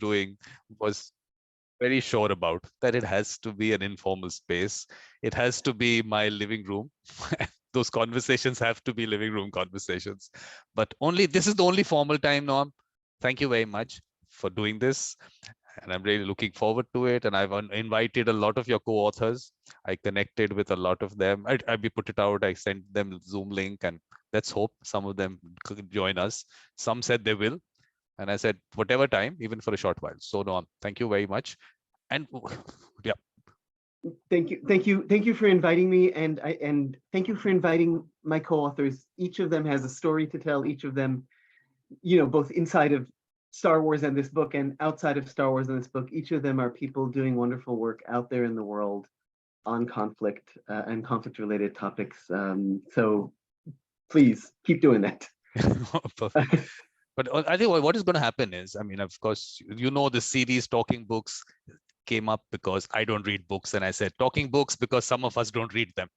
doing was very sure about, that it has to be an informal space. It has to be my living room. Those conversations have to be living room conversations. But only this is the only formal time, Noam. Thank you very much for doing this. And I'm really looking forward to it. And I've invited a lot of your co-authors. I connected with a lot of them. I put it out. I sent them Zoom link, and let's hope some of them could join us. Some said they will. And I said, whatever time, even for a short while. So Noam, thank you very much. And yeah. Thank you for inviting me, and thank you for inviting my co-authors. Each of them has a story to tell. Each of them, both inside of Star Wars and this book and outside of Star Wars and this book, each of them are people doing wonderful work out there in the world on conflict and conflict-related topics. So please keep doing that. Perfect. But I think what is going to happen is, I mean, of course, the series Talking Books came up because I don't read books, and I said talking books because some of us don't read them.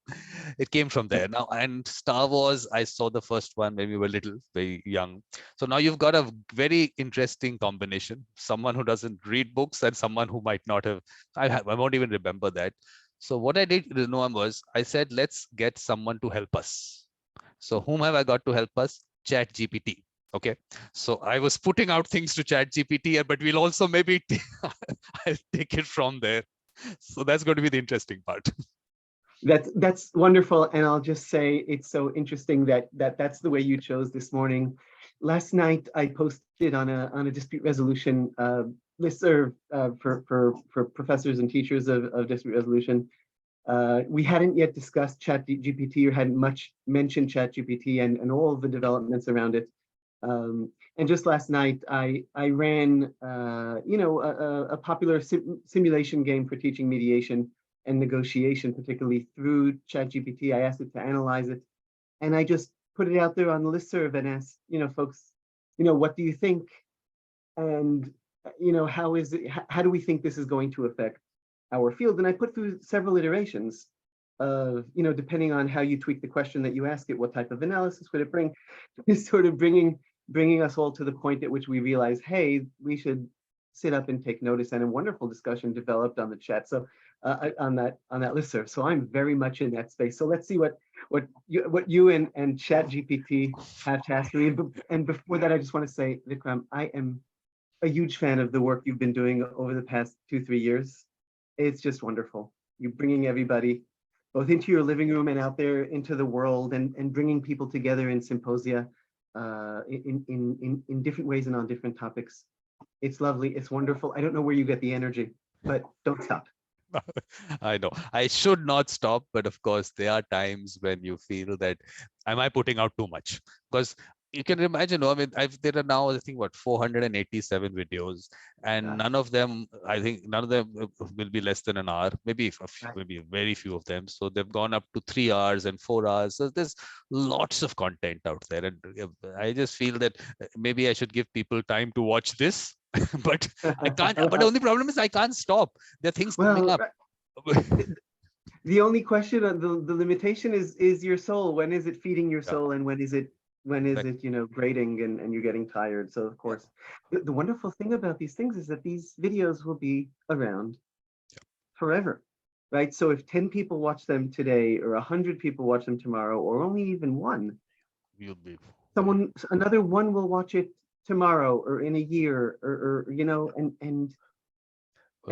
It came from there. Now, and Star Wars, I saw the first one, maybe we were little, very young. So now you've got a very interesting combination. Someone who doesn't read books and someone who might not have, I won't even remember that. So what I did, Noam, was I said, let's get someone to help us. So whom have I got to help us? Chat GPT. Okay, so I was putting out things to Chat GPT, but we'll also maybe I'll take it from there. So that's going to be the interesting part. That's wonderful, and I'll just say it's so interesting that's the way you chose this morning. Last night I posted on a dispute resolution listserv for professors and teachers of dispute resolution. We hadn't yet discussed Chat GPT or hadn't much mentioned Chat GPT and all of the developments around it. And just last night, I ran, a popular simulation game for teaching mediation and negotiation, particularly through ChatGPT. I asked it to analyze it, and I just put it out there on the listserv and asked, folks, what do you think? And, how is it? How do we think this is going to affect our field? And I put through several iterations of, depending on how you tweak the question that you ask it, what type of analysis would it bring? Is sort of bringing us all to the point at which we realize, hey, we should sit up and take notice, and a wonderful discussion developed on the chat. So on that listserv. So I'm very much in that space. So let's see what you and Chat GPT have to ask me. And before that, I just want to say, Vikram, I am a huge fan of the work you've been doing over the past 2-3 years. It's just wonderful. You're bringing everybody both into your living room and out there into the world, and bringing people together in symposia in different ways and on different topics. It's lovely. It's wonderful. I don't know where you get the energy, but don't stop. I know I should not stop, but of course there are times when you feel that, am I putting out too much? Because you can imagine, I mean, there are now, I think, 487 videos, and none of them will be less than an hour, maybe maybe very few of them. So they've gone up to 3 hours and 4 hours. So there's lots of content out there, and I just feel that maybe I should give people time to watch this. But I can't. But the only problem is I can't stop. There are things coming up. The only question, the limitation is your soul. When is it feeding your soul, and when is it grating and you're getting tired? So of course, the wonderful thing about these things is that these videos will be around forever, right? So if 10 people watch them today, or 100 people watch them tomorrow, or only even one, another one will watch it tomorrow or in a year, or and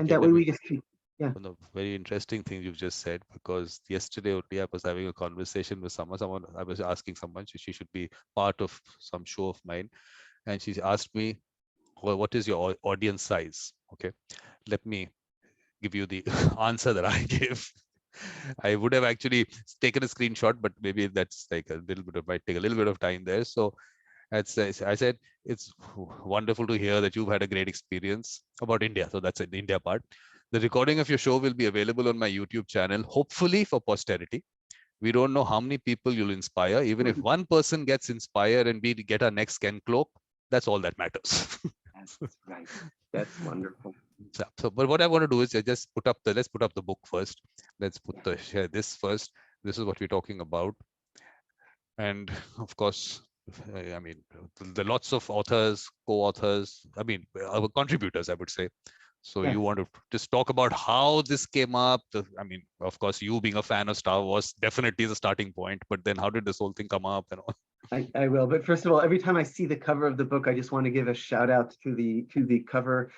that way we just keep. Yeah. One of the very interesting things you've just said, because yesterday only I was having a conversation with someone I was asking someone, she should be part of some show of mine, and she asked me, well, what is your audience size? Okay, let me give you the answer that I gave. I would have actually taken a screenshot, but maybe that's like might take a little bit of time there. So I said, it's wonderful to hear that you've had a great experience about India. So that's it, the India part. The recording of your show will be available on my YouTube channel, hopefully for posterity. We don't know how many people you'll inspire. Even if one person gets inspired and we get our next Ken Cloak, that's all that matters. That's right. That's wonderful. So, but what I want to do is let's put up the book first. Let's share this first. This is what we're talking about. And of course, I mean, the lots of authors, co-authors, I mean, contributors, I would say. So Yes. you want to just talk about how this came up? I mean, of course, you being a fan of Star Wars definitely the starting point, but then how did this whole thing come up and all? I will, but first of all, every time I see the cover of the book, I just want to give a shout out to the cover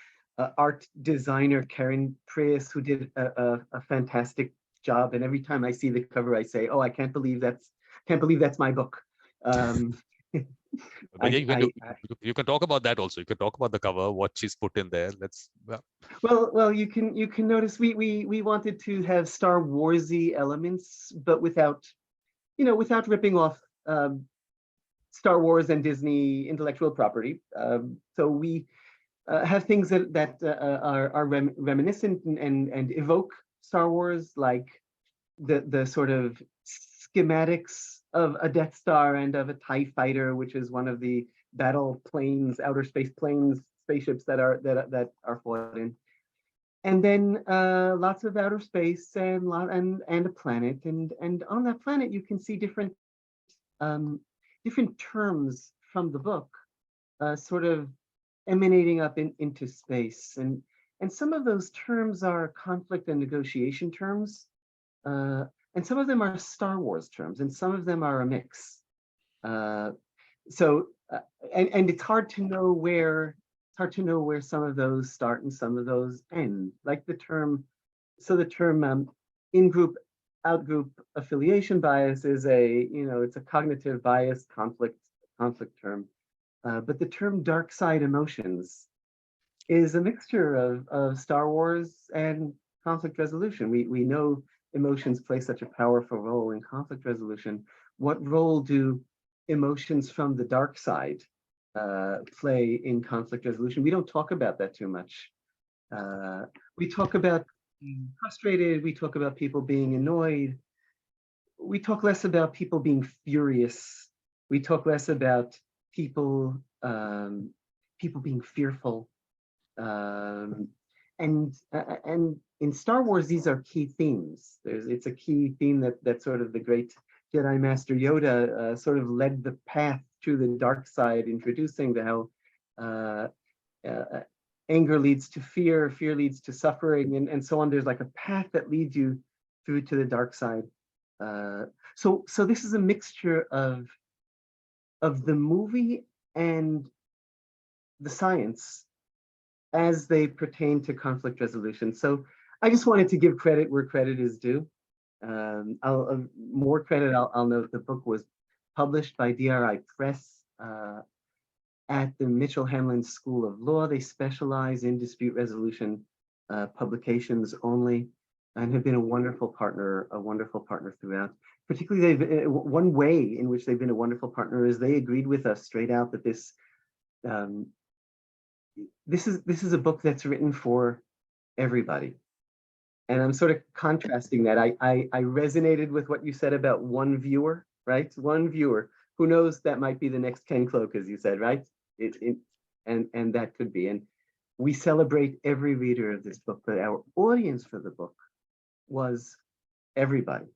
art designer Karen Prius, who did a fantastic job. And every time I see the cover, I say, "Oh, I can't believe that's my book." Um, But yeah, I you can talk about that also. You can talk about the cover, what she's put in there. Let's, yeah. well, you can notice we wanted to have Star Warsy elements, but without without ripping off Star Wars and Disney intellectual property. So we have things that are reminiscent and evoke Star Wars, like the sort of schematics of a Death Star and of a TIE fighter, which is one of the battle planes, outer space planes, spaceships that are fought in. And then lots of outer space and a planet, and on that planet you can see um, different terms from the book, sort of emanating up into space, and some of those terms are conflict and negotiation terms, uh, and some of them are Star Wars terms, and some of them are a mix. Uh, so and it's hard to know where some of those start and some of those end. Like the term in-group out-group affiliation bias is it's a cognitive bias conflict term. But the term dark side emotions is a mixture of Star Wars and conflict resolution. We know emotions play such a powerful role in conflict resolution. What role do emotions from the dark side play in conflict resolution? We don't talk about that too much. Uh, we talk about being frustrated. We talk about people being annoyed. We talk less about people being furious. We talk less about people people being fearful. Um, and in Star Wars, these are key themes. It's a key theme that sort of the great Jedi Master Yoda sort of led the path to the dark side, introducing the how uh, uh, anger leads to fear leads to suffering, and so on. There's like a path that leads you through to the dark side. So this is a mixture of the movie and the science as they pertain to resolution. So I just wanted to give credit where credit is due. More credit, I'll note the book was published by DRI Press at the Mitchell Hamlin School of Law. They specialize in dispute resolution publications only, and have been a wonderful partner throughout. Particularly, one way in which they've been a wonderful partner is they agreed with us straight out that um, this is a book that's written for everybody. And I'm sort of contrasting that. I resonated with what you said about one viewer, right? One viewer who knows that might be the next Ken Cloak, as you said, right? And that could be. And we celebrate every reader of this book, but our audience for the book was everybody.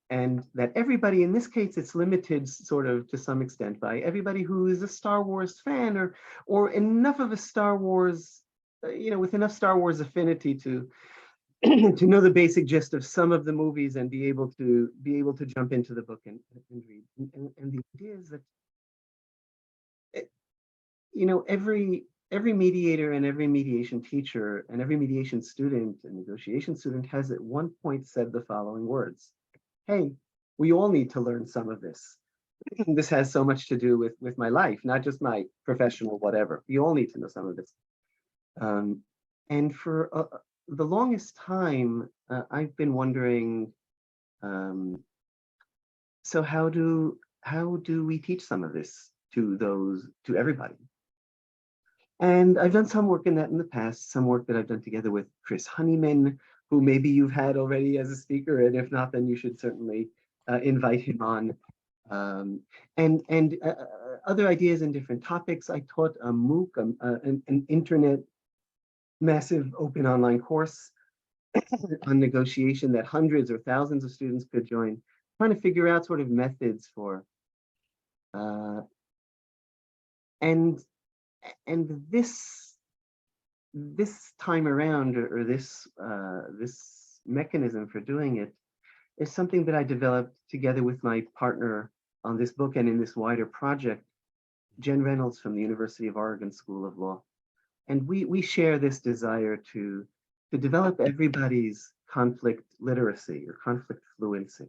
And that everybody, in this case, it's limited sort of to some extent by everybody who is a Star Wars fan or enough of a Star Wars, with enough Star Wars affinity to to know the basic gist of some of the movies and be able to jump into the book and read. And the idea is that every mediator and every mediation teacher and every mediation student and negotiation student has at one point said the following words: hey, we all need to learn some of this. This has so much to do with my life, not just my professional whatever. We all need to know some of this. And for the longest time, I've been wondering, so how do we teach some of this to everybody? And I've done some work in that in the past, some work that I've done together with Chris Honeyman, who maybe you've had already as a speaker, and if not, then you should certainly invite him on. And other ideas in different topics. I taught a MOOC, an internet massive open online course on negotiation that hundreds or thousands of students could join, trying to figure out sort of methods for Uh, and and this time around, or this mechanism for doing it, is something that I developed together with my partner on this book and in this wider project, Jen Reynolds from the University of Oregon School of Law. And we share this desire to develop everybody's conflict literacy or conflict fluency,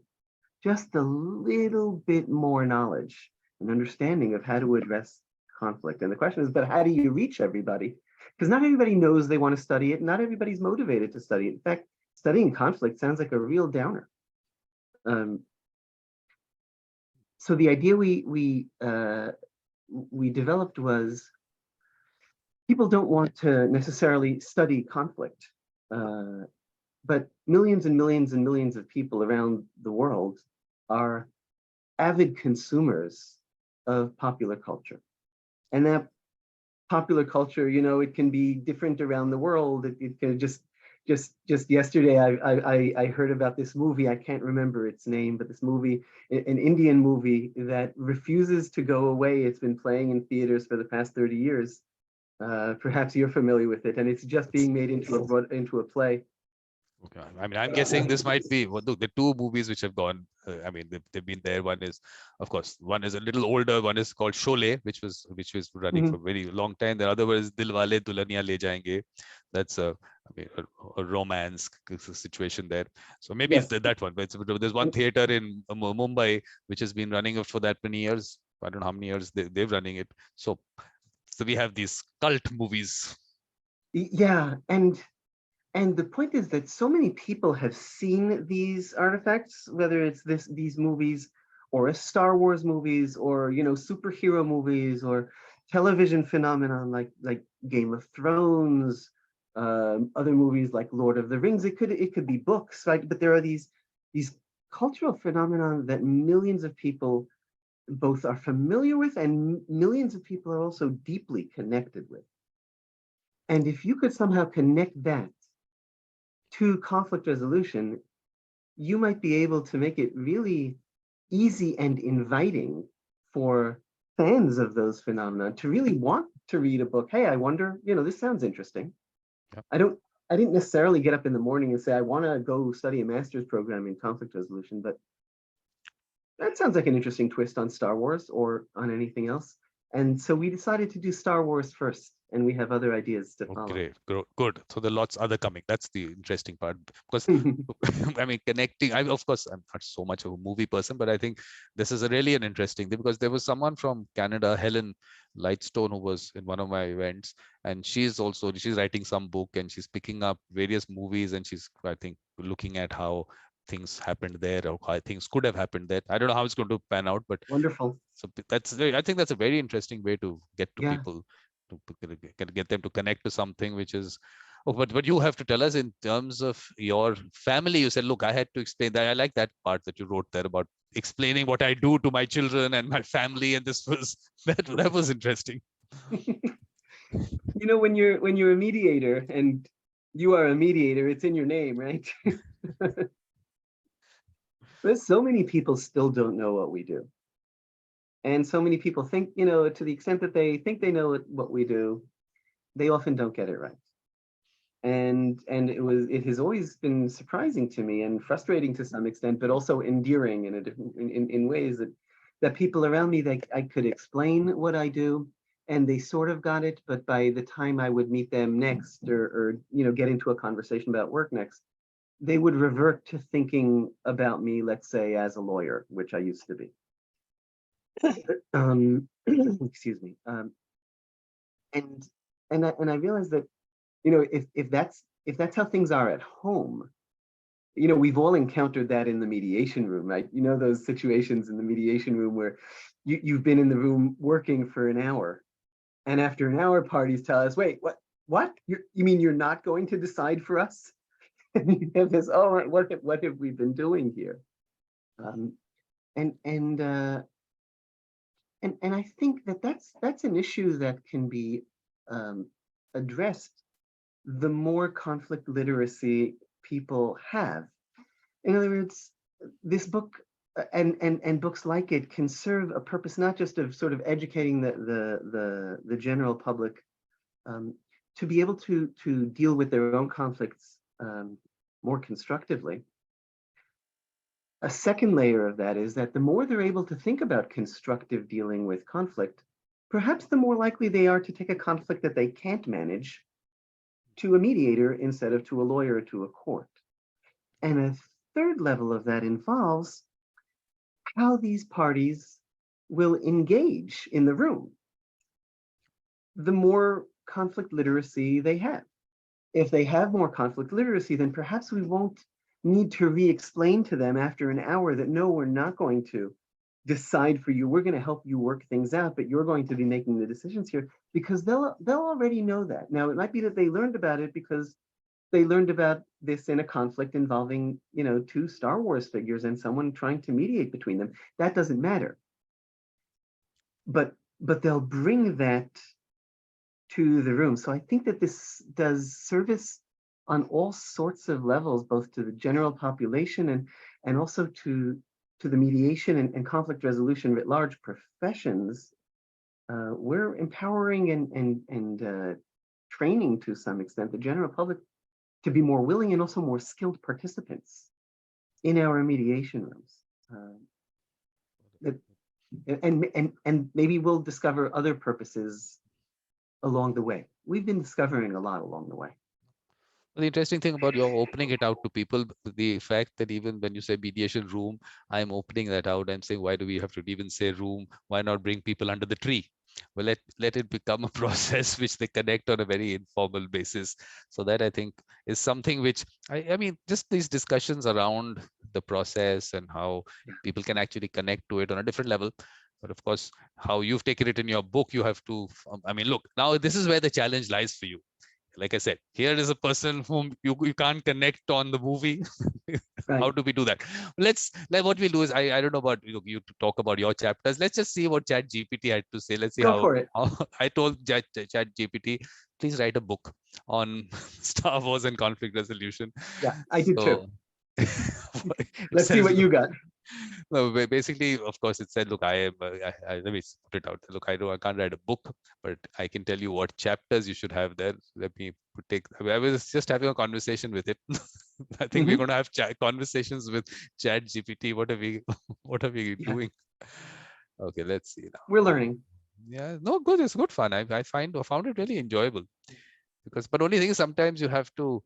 just a little bit more knowledge and understanding of how to address conflict. And the question is, but how do you reach everybody? Because not everybody knows they want to study it. Not everybody's motivated to study it. In fact, studying conflict sounds like a real downer. Um, so the idea we developed was, people don't want to necessarily study conflict, but millions and millions and millions of people around the world are avid consumers of popular culture. And that popular culture, it can be different around the world. It can just yesterday, I heard about this movie. I can't remember its name, but this movie, an Indian movie that refuses to go away. It's been playing in theaters for the past 30 years. Perhaps you're familiar with it, and it's just being made into a play. Okay. I mean, I'm guessing this might be the two movies which have gone. I mean, they've been there. One is, of course, one is a little older. One is called Sholay, which was running for a very long time. The other one is Dilwale Dulhaniya Le Jayenge. That's a romance situation there. So maybe Yes. that one. But there's one theater in Mumbai which has been running for that many years. I don't know how many years they're running it. So we have these cult movies. Yeah, and the point is that so many people have seen these artifacts, whether it's these movies or Star Wars movies, or superhero movies, or television phenomenon like Game of Thrones, other movies like Lord of the Rings. It could be books, right? But there are these cultural phenomena that millions of people both are familiar with, and millions of people are also deeply connected with. And if you could somehow connect that to conflict resolution, you might be able to make it really easy and inviting for fans of those phenomena to really want to read a book. Hey, I wonder, this sounds interesting. Yep. I didn't necessarily get up in the morning and say, I want to go study a master's program in conflict resolution, but that sounds like an interesting twist on Star Wars or on anything else. And so we decided to do Star Wars first, and we have other ideas to follow. Great, good. So there are lots other coming. That's the interesting part, because I mean, connecting. Of course, I'm not so much of a movie person, but I think this is really an interesting thing, because there was someone from Canada, Helen Lightstone, who was in one of my events, and she's writing some book, and she's picking up various movies, and she's, I think, looking at how things happened there, or how things could have happened there. I don't know how it's going to pan out, but Wonderful. so I think that's a very interesting way to get to Yeah. people, to get them to connect to something which is. Oh, but you have to tell us in terms of your family. You said, look, I had to explain that. I like that part that you wrote there about explaining what I do to my children and my family, and this was that was interesting. When you're a mediator, and you are a mediator, it's in your name, right? But so many people still don't know what we do. And so many people think, to the extent that they think they know what we do, they often don't get it right. And it has always been surprising to me and frustrating to some extent, but also endearing in ways that people around me, that I could explain what I do, and they sort of got it, but by the time I would meet them next, or get into a conversation about work next, they would revert to thinking about me, let's say, as a lawyer, which I used to be. Excuse me. And I realized that, if that's how things are at home, we've all encountered that in the mediation room, right? Those situations in the mediation room where you've been in the room working for an hour, and after an hour, parties tell us, wait, what? You mean you're not going to decide for us? And you have this, oh, what have we been doing here? And I think that's an issue that can be addressed the more conflict literacy people have. In other words, this book and books like it can serve a purpose not just of sort of educating the general public, um, to be able to deal with their own conflicts more constructively. A second layer of that is that the more they're able to think about constructive dealing with conflict, perhaps the more likely they are to take a conflict that they can't manage to a mediator instead of to a lawyer or to a court. And a third level of that involves how these parties will engage in the room. The more conflict literacy they have. If they have more conflict literacy, then perhaps we won't need to re-explain to them after an hour that no, we're not going to decide for you. We're going to help you work things out, but you're going to be making the decisions here, because they'll already know that. Now, it might be that they learned about it because they learned about this in a conflict involving, two Star Wars figures and someone trying to mediate between them. That doesn't matter. But they'll bring that to the room. So I think that this does service on all sorts of levels, both to the general population and also to the mediation and conflict resolution writ large professions. We're empowering and training to some extent the general public to be more willing and also more skilled participants in our mediation rooms. And maybe we'll discover other purposes along the way. We've been discovering a lot along the way. The interesting thing about your opening it out to people, the fact that even when you say mediation room, I'm opening that out and saying, why do we have to even say room? Why not bring people under the tree? Well, let it become a process which they connect on a very informal basis. So that, I think, is something which, I mean, just these discussions around the process and how people can actually connect to it on a different level. But of course, how you've taken it in your book, you have to, I mean, look, now this is where the challenge lies for you. Like I said, here is a person whom you can't connect on the movie. Right. How do we do that? What we'll do is, I don't know about you to talk about your chapters. Let's just see what Chat GPT had to say. Let's see Go for it. how I told Chat GPT, please write a book on Star Wars and conflict resolution. Yeah, I did too. Let's see what you got. No, basically, of course, it said, look, I am, let me put it out. Look, I can't write a book, but I can tell you what chapters you should have there. Let me I was just having a conversation with it. I think we're going to have conversations with Chat GPT. What are we doing? Okay, let's see now. We're learning. Yeah, no, good. It's good fun. I found it really enjoyable but only thing is sometimes you have to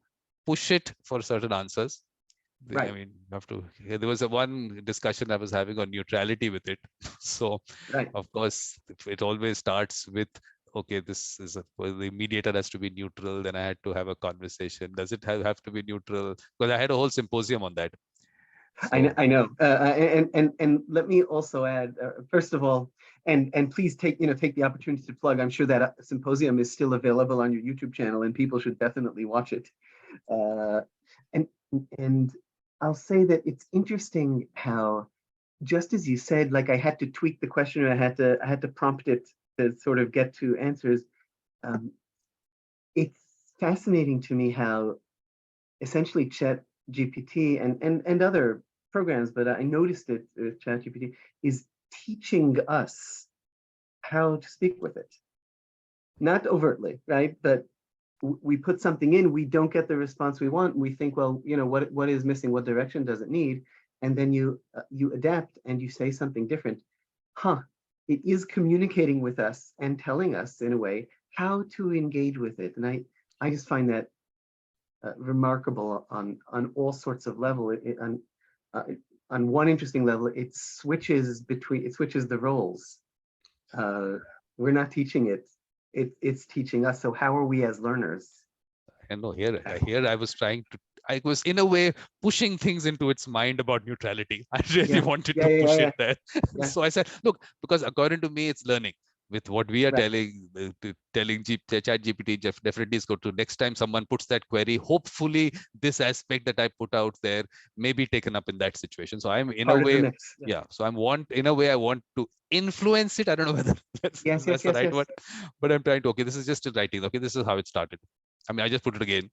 push it for certain answers. Right. I mean, you have to. There was one discussion I was having on neutrality with it. So, right. Of course, it always starts with, okay, this is the mediator has to be neutral. Then I had to have a conversation. Does it have to be neutral? Because I had a whole symposium on that. So. I know. And let me also add, first of all, and please take the opportunity to plug. I'm sure that symposium is still available on your YouTube channel, and people should definitely watch it. And I'll say that it's interesting how, just as you said, like I had to tweak the question, or I had to prompt it to sort of get to answers. It's fascinating to me how essentially Chat GPT and other programs, but I noticed it, Chat GPT is teaching us how to speak with it. Not overtly, right? But we put something in, we don't get the response we want, and we think, well, what is missing? What direction does it need? And then you adapt and you say something different. It is communicating with us and telling us in a way how to engage with it. And I just find that remarkable on all sorts of level. On one interesting level, it switches the roles. We're not teaching it. It's teaching us. So how are we as learners? I know here I was trying to, I was in a way pushing things into its mind about neutrality. I really wanted to push it there. So I said, look, because according to me, it's learning. With what we are telling Chat GPT, definitely is good to next time someone puts that query, hopefully this aspect that I put out there may be taken up in that situation. So I'm in a way, so I want to influence it. I don't know whether that's the right word, but I'm trying to, okay, this is just writing. Okay, this is how it started. I mean, I just put it again.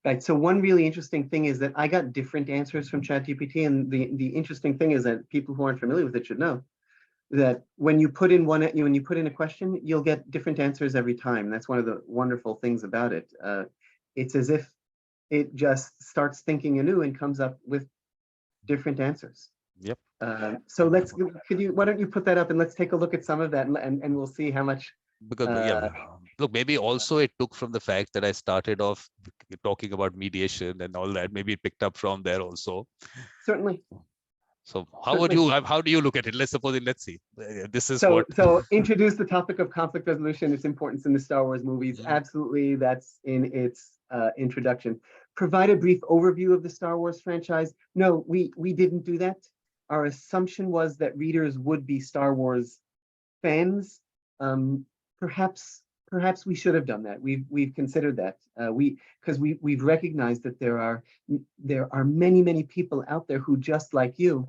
Right. So one really interesting thing is that I got different answers from ChatGPT, and the interesting thing is that people who aren't familiar with it should know that when you put in when you put in a question, you'll get different answers every time. That's one of the wonderful things about it. It's as if it just starts thinking anew and comes up with different answers. Yep. So why don't you put that up and let's take a look at some of that, and we'll see how much. Because look, maybe also it took from the fact that I started off talking about mediation and all that. Maybe it picked up from there also. Certainly. So how would you? How do you look at it? Let's see. This is what. So introduce the topic of conflict resolution, its importance in the Star Wars movies. Absolutely, that's in its introduction. Provide a brief overview of the Star Wars franchise. No, we didn't do that. Our assumption was that readers would be Star Wars fans. Perhaps we should have done that. We've considered that. Because we've recognized that there are many people out there who, just like you,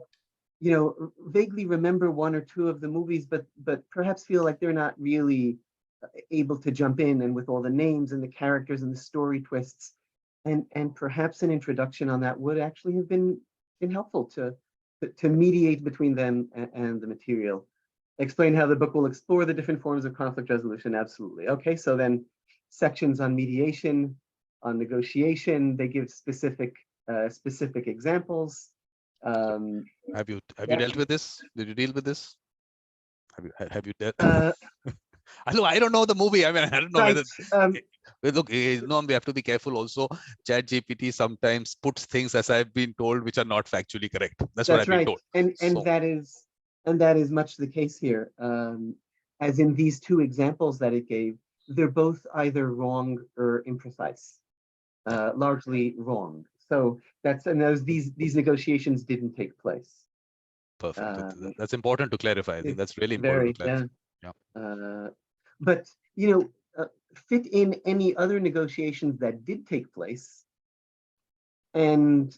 vaguely remember one or two of the movies, but perhaps feel like they're not really able to jump in, and with all the names and the characters and the story twists, and perhaps an introduction on that would actually have been helpful to mediate between them and the material. Explain how the book will explore the different forms of conflict resolution. Absolutely. Okay, so then sections on mediation, on negotiation, they give specific examples. Have you dealt with this? Did you deal with this? Have you dealt? I don't know the movie. I mean, I don't know right. whether. Look, no, we have to be careful also. ChatGPT sometimes puts things, as I've been told, which are not factually correct. That's what I've been told. And that is much the case here. As in these two examples that it gave, they're both either wrong or imprecise, largely wrong. So these negotiations didn't take place. Perfect. That's important to clarify. I think that's really important to clarify. Yeah. But fit in any other negotiations that did take place, and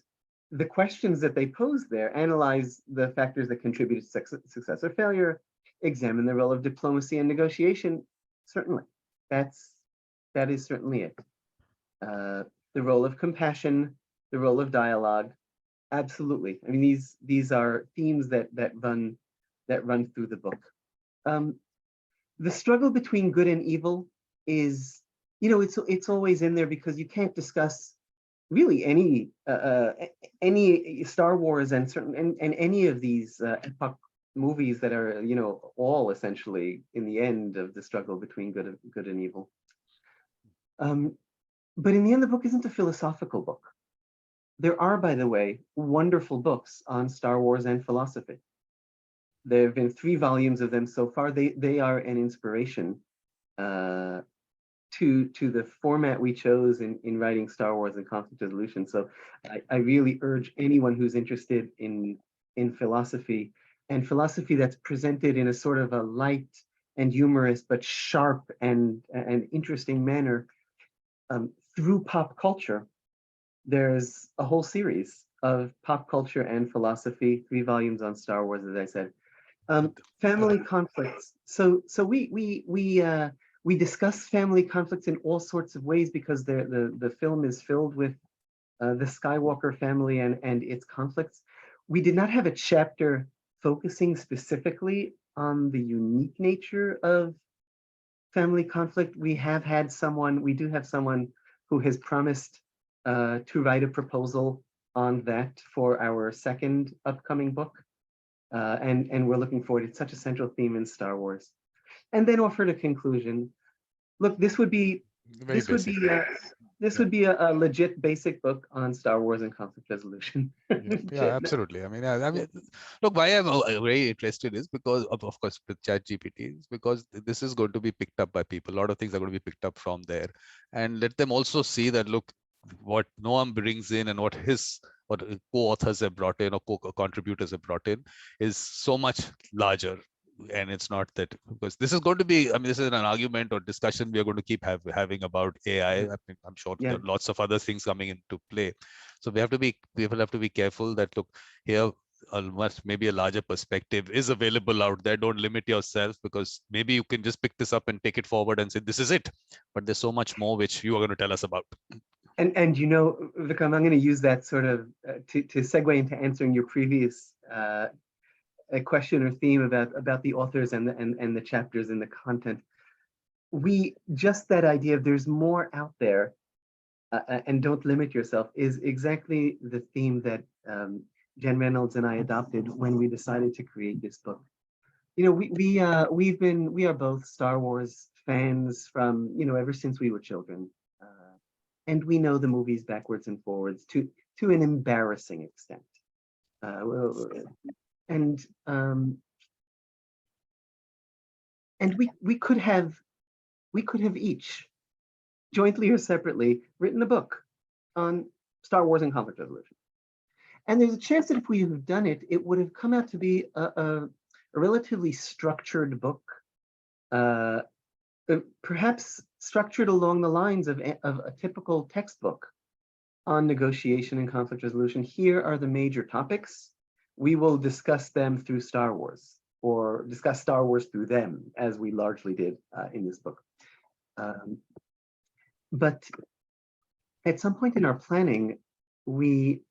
the questions that they pose there: analyze the factors that contribute to success or failure, examine the role of diplomacy and negotiation. Certainly, that is certainly it. The role of compassion, the role of dialogue. Absolutely. I mean, these are themes that run through the book. The struggle between good and evil is, it's always in there, because you can't discuss really any Star Wars and any of these epoch movies that are all essentially in the end of the struggle between good and evil. But in the end, the book isn't a philosophical book. There are, by the way, wonderful books on Star Wars and philosophy. There have been 3 volumes of them so far. They are an inspiration to the format we chose in writing Star Wars and conflict resolution. So I really urge anyone who's interested in philosophy, and philosophy that's presented in a sort of a light and humorous but sharp and interesting manner through pop culture. There's a whole series of pop culture and philosophy, 3 volumes on Star Wars, as I said. Family conflicts. So we discuss family conflicts in all sorts of ways, because the film is filled with the Skywalker family and its conflicts. We did not have a chapter focusing specifically on the unique nature of family conflict. We do have someone who has promised to write a proposal on that for our second upcoming book. And we're looking forward. It's such a central theme in Star Wars. And then offered a conclusion. Look, this would be a legit basic book on Star Wars and conflict resolution. Yeah, absolutely. I mean, look, why I'm very interested is because of course with ChatGPT, is because this is going to be picked up by people. A lot of things are going to be picked up from there, and let them also see that, look, what Noam brings in and what co-authors have brought in or co-contributors have brought in is so much larger. And it's not that, because this is going to be, I mean, this is an argument or discussion we are going to keep having about AI. I mean, I'm sure there are lots of other things coming into play. So people have to be careful that, look, here maybe a larger perspective is available out there. Don't limit yourself, because maybe you can just pick this up and take it forward and say, this is it. But there's so much more which you are going to tell us about. And Vikram, I'm going to use that sort of to segue into answering your previous a question or theme about the authors and the chapters and the content. We just that idea of there's more out there, and don't limit yourself, is exactly the theme that Jen Reynolds and I adopted when we decided to create this book. We are both Star Wars fans from ever since we were children, and we know the movies backwards and forwards to an embarrassing extent. And we could have each, jointly or separately, written a book on Star Wars and conflict resolution. And there's a chance that if we had done it, it would have come out to be a relatively structured book, perhaps structured along the lines of a typical textbook on negotiation and conflict resolution. Here are the major topics. We will discuss them through Star Wars, or discuss Star Wars through them, as we largely did in this book. But at some point in our planning, and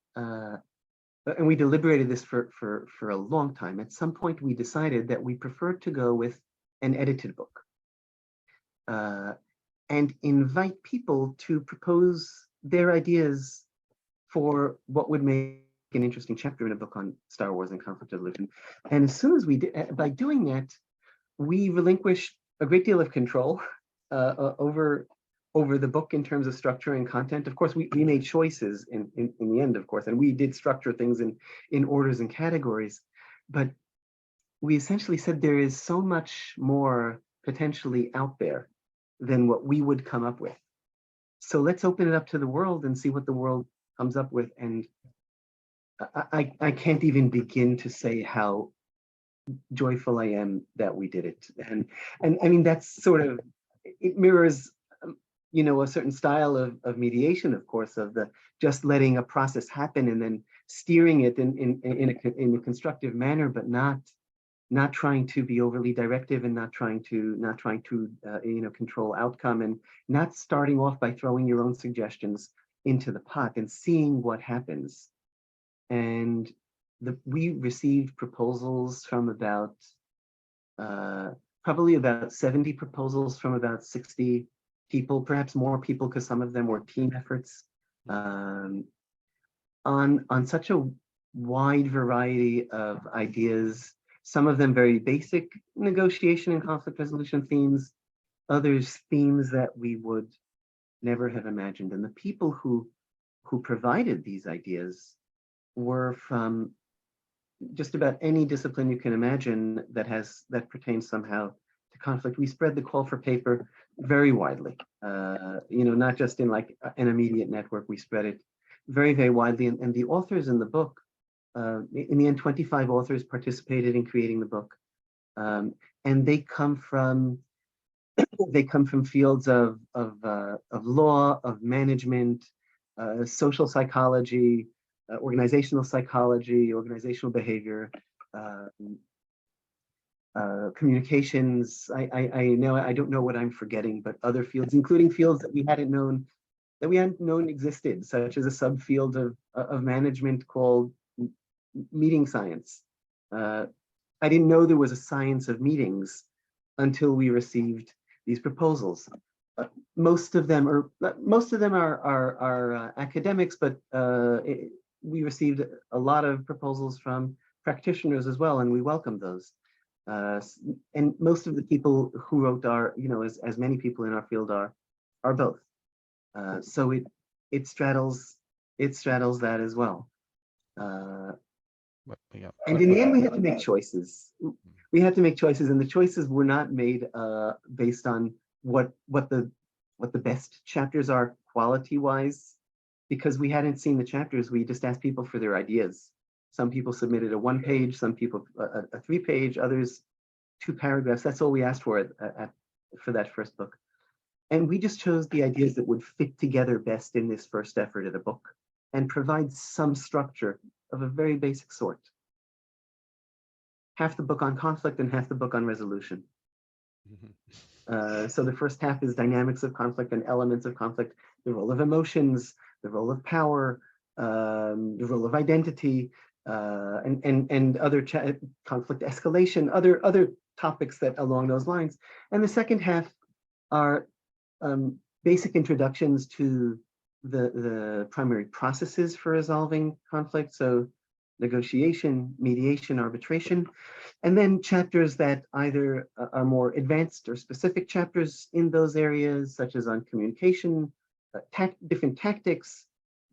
we deliberated this for a long time. At some point, we decided that we preferred to go with an edited book, and invite people to propose their ideas for what would make an interesting chapter in a book on Star Wars and conflict resolution. And as soon as we did, by doing that, we relinquished a great deal of control over the book in terms of structure and content. Of course, we made choices in the end, of course, and we did structure things in orders and categories, but we essentially said there is so much more potentially out there than what we would come up with. So let's open it up to the world and see what the world comes up with. And I can't even begin to say how joyful I am that we did it. And I mean, that's sort of, it mirrors a certain style of mediation, of course, of the just letting a process happen and then steering it in a constructive manner, but not trying to be overly directive, and not trying to control outcome, and not starting off by throwing your own suggestions into the pot and seeing what happens. And we received proposals from about probably about 70 proposals from about 60 people, perhaps more people, because some of them were team efforts, on such a wide variety of ideas. Some of them very basic negotiation and conflict resolution themes, others themes that we would never have imagined. And the people who provided these ideas were from just about any discipline you can imagine that pertains somehow to conflict. We spread the call for paper very widely, not just in like an immediate network. We spread it very, very widely. And the authors in the book, in the end, 25 authors participated in creating the book. And they come from fields of law, of management, social psychology, organizational psychology, organizational behavior, communications. I know I don't know what I'm forgetting, but other fields, including fields that we hadn't known existed, such as a subfield of management called meeting science. I didn't know there was a science of meetings until we received these proposals. Most of them are academics, but we received a lot of proposals from practitioners as well, and we welcomed those. And most of the people who wrote are, as many people in our field are both. So it straddles that as well. And in the end, we had to make choices. We had to make choices, and the choices were not made based on what the best chapters are quality-wise, because we hadn't seen the chapters. We just asked people for their ideas. Some people submitted a 1-page, some people a 3-page, others 2 paragraphs. That's all we asked for for that first book. And we just chose the ideas that would fit together best in this first effort at a book and provide some structure of a very basic sort. Half the book on conflict and half the book on resolution. So the first half is dynamics of conflict and elements of conflict, the role of emotions, the role of power, the role of identity, and other conflict escalation, other topics that along those lines. And the second half are basic introductions to the primary processes for resolving conflict. So negotiation, mediation, arbitration, and then chapters that either are more advanced or specific chapters in those areas, such as on communication, different tactics,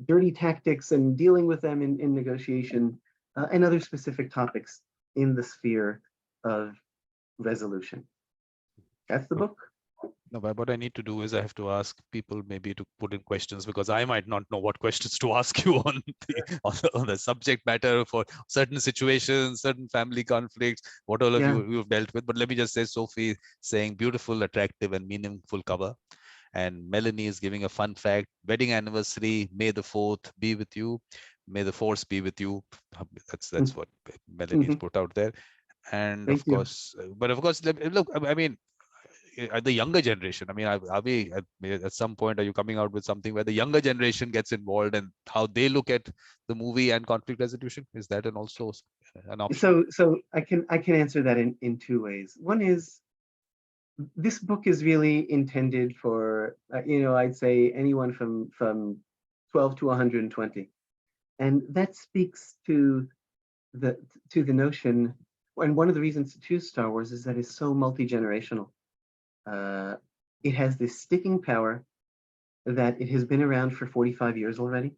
dirty tactics, and dealing with them in negotiation, and other specific topics in the sphere of resolution. That's the book. No, but what I need to do is I have to ask people maybe to put in questions, because I might not know what questions to ask you on the subject matter for certain situations, certain family conflicts, what all of you've dealt with. But let me just say, Sophie saying beautiful, attractive, and meaningful cover. And Melanie is giving a fun fact: wedding anniversary, May the 4th be with you. May the force be with you. That's what Melanie's put out there. And of course, look, I mean, the younger generation, I mean, are we at some point, are you coming out with something where the younger generation gets involved and how they look at the movie and conflict resolution? Is that also an option? So I can answer that in two ways. One is, this book is really intended for I'd say anyone from 12 to 120, and that speaks to the notion. And one of the reasons to choose Star Wars is that it's so multi-generational. It has this sticking power that it has been around for 45 years already.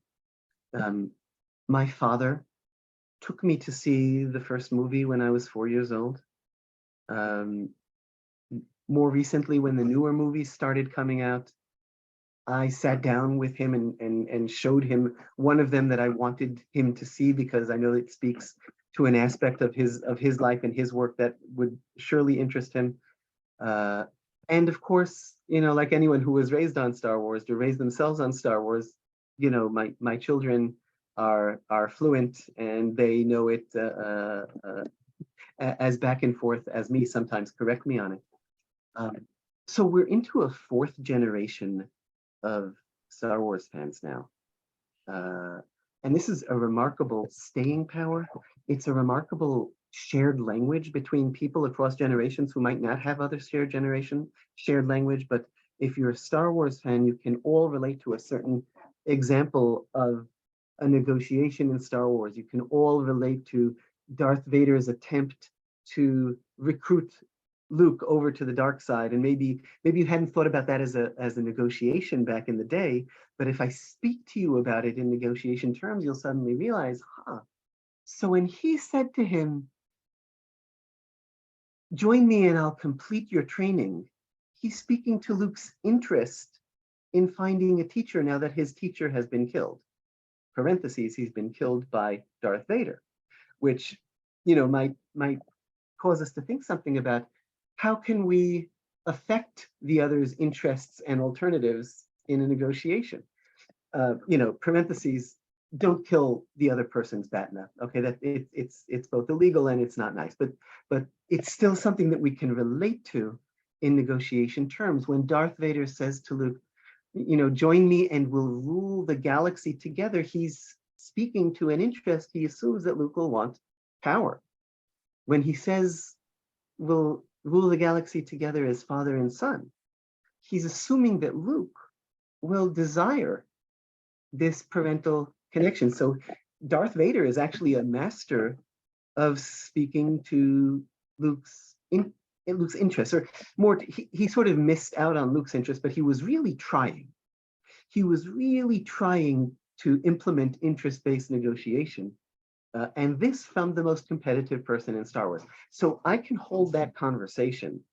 My father took me to see the first movie when I was 4 years old. More recently, when the newer movies started coming out, I sat down with him and showed him one of them that I wanted him to see, because I know it speaks to an aspect of his life and his work that would surely interest him. And of course, like anyone who was raised on Star Wars, to raise themselves on Star Wars, my children are fluent, and they know it as back and forth as me sometimes correct me on it. So we're into a fourth generation of Star Wars fans now. And this is a remarkable staying power. It's a remarkable shared language between people across generations who might not have other shared language. But if you're a Star Wars fan, you can all relate to a certain example of a negotiation in Star Wars. You can all relate to Darth Vader's attempt to recruit Luke over to the dark side. And maybe you hadn't thought about that as a negotiation back in the day, but if I speak to you about it in negotiation terms, you'll suddenly realize, so when he said to him, "Join me and I'll complete your training," he's speaking to Luke's interest in finding a teacher now that his teacher has been killed. Parentheses, he's been killed by Darth Vader, which might cause us to think something about how can we affect the other's interests and alternatives in a negotiation. Parentheses, don't kill the other person's Batna. Okay, that it's both illegal and it's not nice, but it's still something that we can relate to in negotiation terms. When Darth Vader says to Luke, "Join me and we'll rule the galaxy together," he's speaking to an interest. He assumes that Luke will want power. When he says, "We'll rule the galaxy together as father and son," he's assuming that Luke will desire this parental connection. So Darth Vader is actually a master of speaking to Luke's interest, or more, he sort of missed out on Luke's interest, but he was really trying. He was really trying to implement interest-based negotiation. And this from the most competitive person in Star Wars. So I can hold that conversation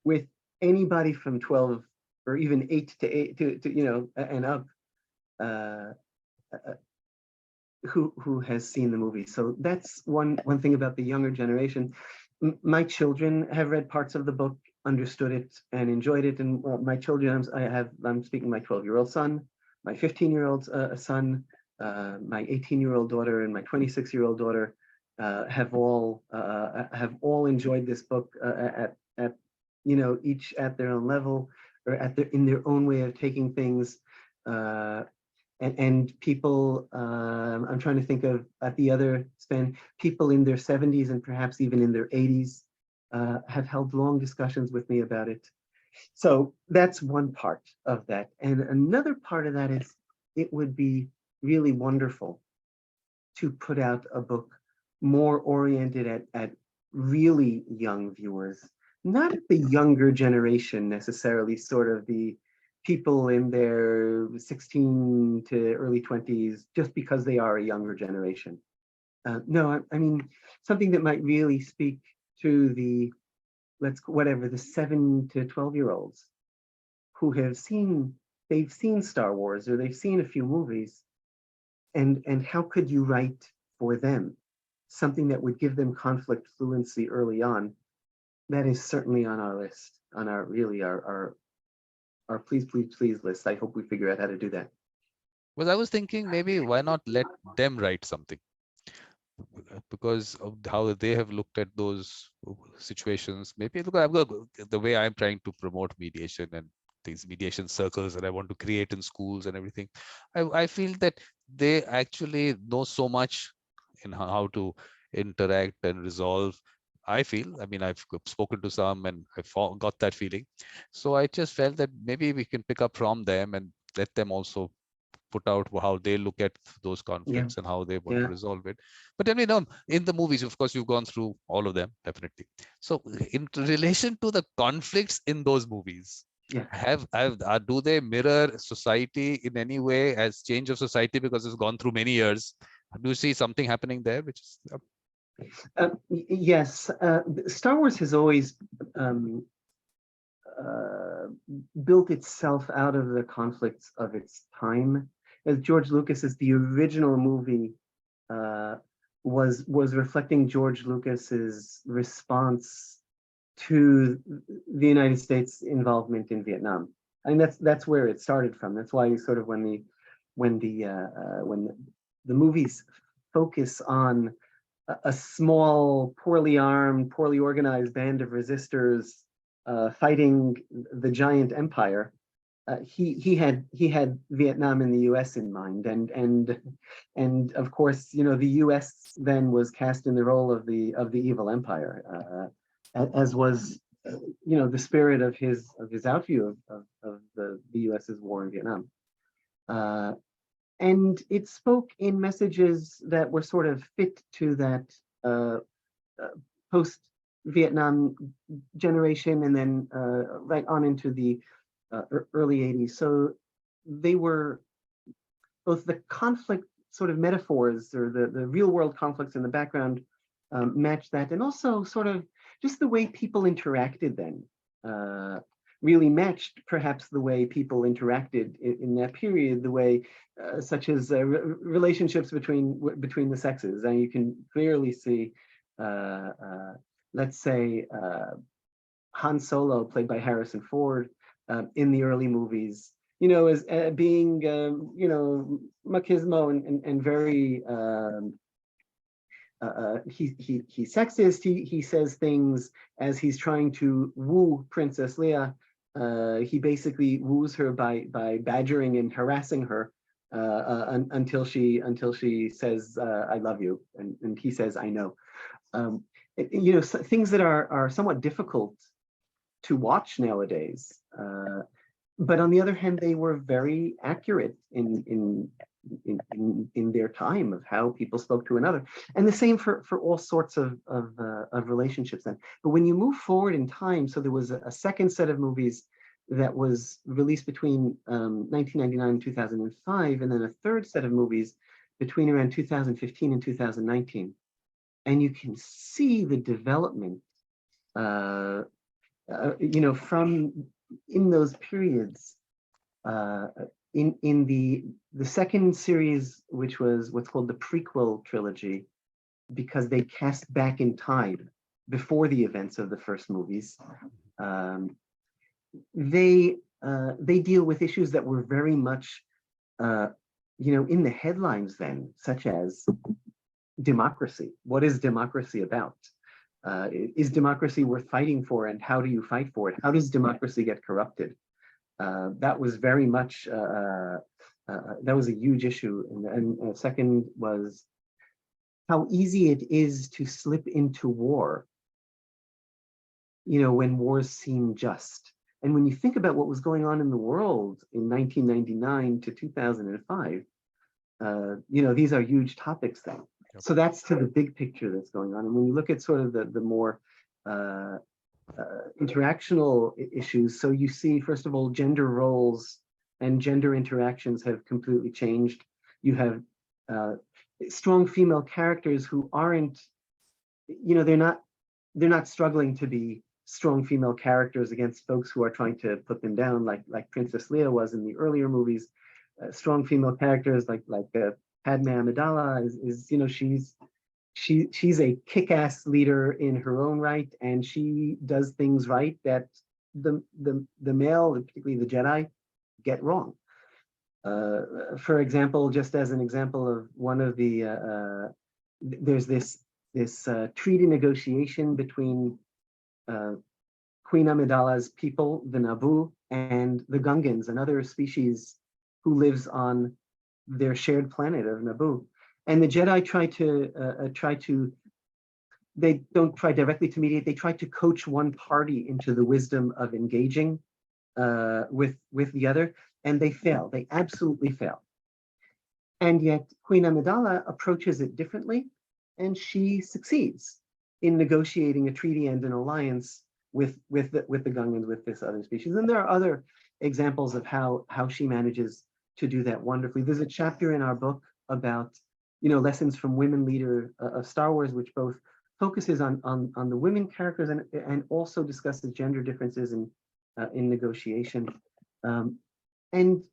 with anybody from 12 or even 8 to and up, who has seen the movie. So that's one thing about the younger generation. My children have read parts of the book, understood it, and enjoyed it. And my children, I'm speaking my 12-year-old son, my 15-year-old son, my 18-year-old daughter, and my 26-year-old daughter have all enjoyed this book at each at their own level or in their own way of taking things. And people, I'm trying to think of at the other span, people in their 70s and perhaps even in their 80s have held long discussions with me about it. So that's one part of that. And another part of that is it would be really wonderful to put out a book more oriented at really young viewers, not at the younger generation necessarily, sort of the people in their 16 to early 20s, just because they are a younger generation. No, I mean, something that might really speak to the, the 7 to 12-year-olds who they've seen Star Wars or they've seen a few movies, and how could you write for them something that would give them conflict fluency early on? That is certainly on our list, on our please, please, please list. I hope we figure out how to do that. Well, I was thinking maybe why not let them write something, because of how they have looked at those situations. Maybe look, the way I'm trying to promote mediation and these mediation circles that I want to create in schools and everything, I feel that they actually know so much in how to interact and resolve. I feel, I mean, I've spoken to some and I got that feeling. So I just felt that maybe we can pick up from them and let them also put out how they look at those Yeah, conflicts and how they want to yeah, resolve it. But then, in the movies, of course, you've gone through all of them, definitely. So in relation to the conflicts in those movies, yeah. do they mirror society in any way as change of society because it's gone through many years? Do you see something happening there, which is Yes, Star Wars has always um, uh, built itself out of the conflicts of its time. As George Lucas's the original movie uh, was reflecting George Lucas's response to the United States involvement in Vietnam. I mean, that's where it started from. That's why sort of when the movies focus on a small, poorly armed, poorly organized band of resistors fighting the giant empire. He had Vietnam and the U.S. in mind, and of course, the U.S. then was cast in the role of the evil empire, as was the spirit of his outview of the U.S.'s war in Vietnam. Uh, and it spoke in messages that were sort of fit to that uh, post-Vietnam generation, and then right on into the early 80s. So they were both the conflict sort of metaphors or the real world conflicts in the background matched that, and also sort of just the way people interacted then really matched perhaps the way people interacted in that period, the way such as relationships between the sexes. And you can clearly see, let's say, Han Solo, played by Harrison Ford, in the early movies, as being, machismo and very, he's sexist. He says things as he's trying to woo Princess Leia. He basically woos her by badgering and harassing her until she says, "I love you," and he says, "I know." Things that are somewhat difficult to watch nowadays. But on the other hand, they were very accurate in their time of how people spoke to another, and the same for all sorts of relationships then. But when you move forward in time, so there was a second set of movies that was released between 1999 and 2005, and then a third set of movies between around 2015 and 2019, and you can see the development from in those periods. In the second series, which was what's called the prequel trilogy, because they cast back in time before the events of the first movies, they deal with issues that were very much in the headlines then, such as democracy. What is democracy about? Is democracy worth fighting for, and how do you fight for it? How does democracy get corrupted? That was very much that was a huge issue. And second was how easy it is to slip into war, when wars seem just. And when you think about what was going on in the world in 1999 to 2005, these are huge topics then. Yep. So that's to the big picture that's going on. And when you look at sort of the more interactional issues, so you see, first of all, gender roles and gender interactions have completely changed. You have strong female characters who aren't, they're not struggling to be strong female characters against folks who are trying to put them down, like Princess Leia was in the earlier movies. Strong female characters like Padme Amidala is she's a kick-ass leader in her own right, and she does things right that the male, particularly the Jedi, get wrong. For example, just as an example of one of the there's this treaty negotiation between Queen Amidala's people, the Naboo, and the Gungans, another species who lives on their shared planet of Naboo. And the Jedi they don't try directly to mediate, they try to coach one party into the wisdom of engaging with the other, and they fail. They absolutely fail. And yet Queen Amidala approaches it differently, and she succeeds in negotiating a treaty and an alliance with the Gungans, with this other species. And there are other examples of how she manages to do that wonderfully. There's a chapter in our book about lessons from women leader of Star Wars, which both focuses on the women characters and also discusses gender differences in negotiation. And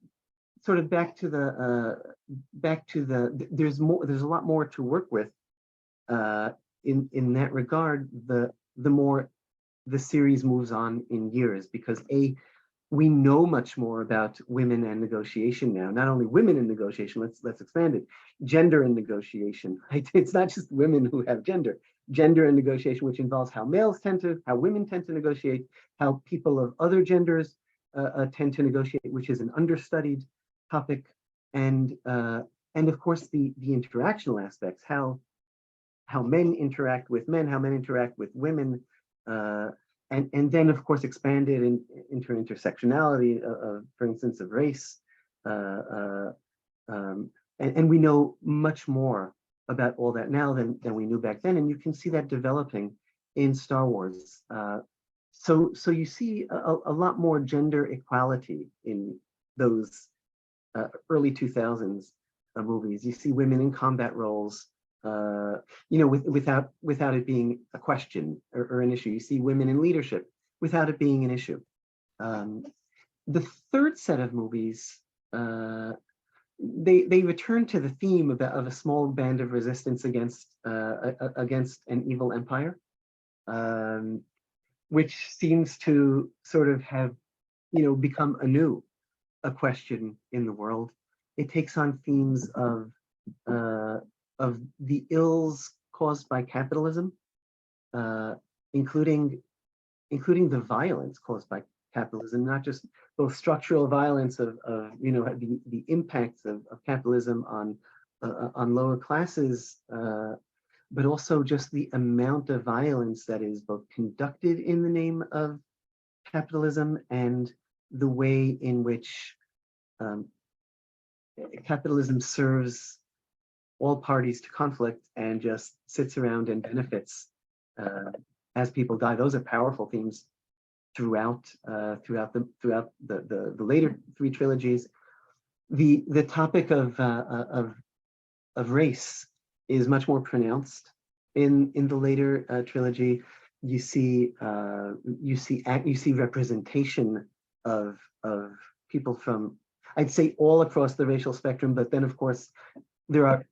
sort of back to the there's a lot more to work with in that regard. The more the series moves on in years, because we know much more about women and negotiation now. Not only women in negotiation, let's expand it. Gender in negotiation, right? It's not just women who have gender. Gender in negotiation, which involves how how women tend to negotiate, how people of other genders tend to negotiate, which is an understudied topic, and of course the interactional aspects, how men interact with men, how men interact with women. And then, of course, expanded into intersectionality, for instance, of race. And we know much more about all that now than we knew back then. And you can see that developing in Star Wars. So you see a lot more gender equality in those early 2000s movies. You see women in combat roles, without it being a question or an issue. You see women in leadership without it being an issue. The third set of movies, they return to the theme of a small band of resistance against an evil empire, which seems to sort of have become anew a question in the world. It takes on themes of the ills caused by capitalism, including the violence caused by capitalism, not just both structural violence of the impacts of capitalism on lower classes, but also just the amount of violence that is both conducted in the name of capitalism and the way in which capitalism serves all parties to conflict and just sits around and benefits as people die. Those are powerful themes throughout the later three trilogies. The topic of race is much more pronounced in the later trilogy. You see representation of people from, I'd say, all across the racial spectrum, but then of course there are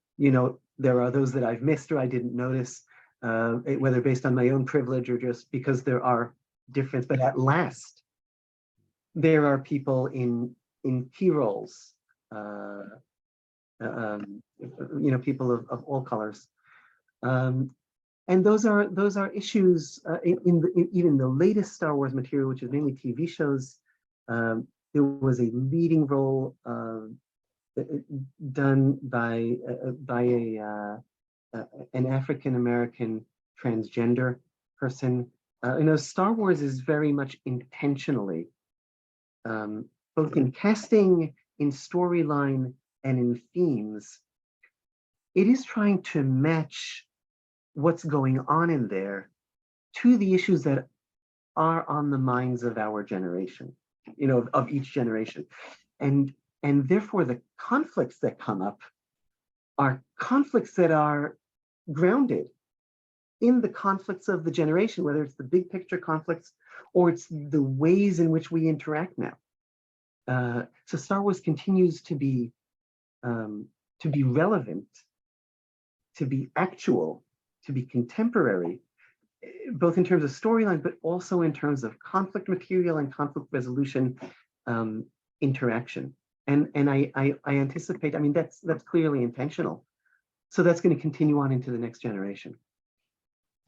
those that I've missed or I didn't notice, whether based on my own privilege or just because there are difference. But at last, there are people in key roles, people of all colors. and those are issues in even the latest Star Wars material, which is mainly TV shows. There was a leading role done by an African American transgender person. Star Wars is very much intentionally, both in casting, in storyline, and in themes, it is trying to match what's going on in there to the issues that are on the minds of our generation, of each generation. And therefore the conflicts that come up are conflicts that are grounded in the conflicts of the generation, whether it's the big picture conflicts or it's the ways in which we interact now. So Star Wars continues to be relevant, to be actual, to be contemporary, both in terms of storyline, but also in terms of conflict material and conflict resolution interaction. And I anticipate, I mean, that's clearly intentional. So that's going to continue on into the next generation.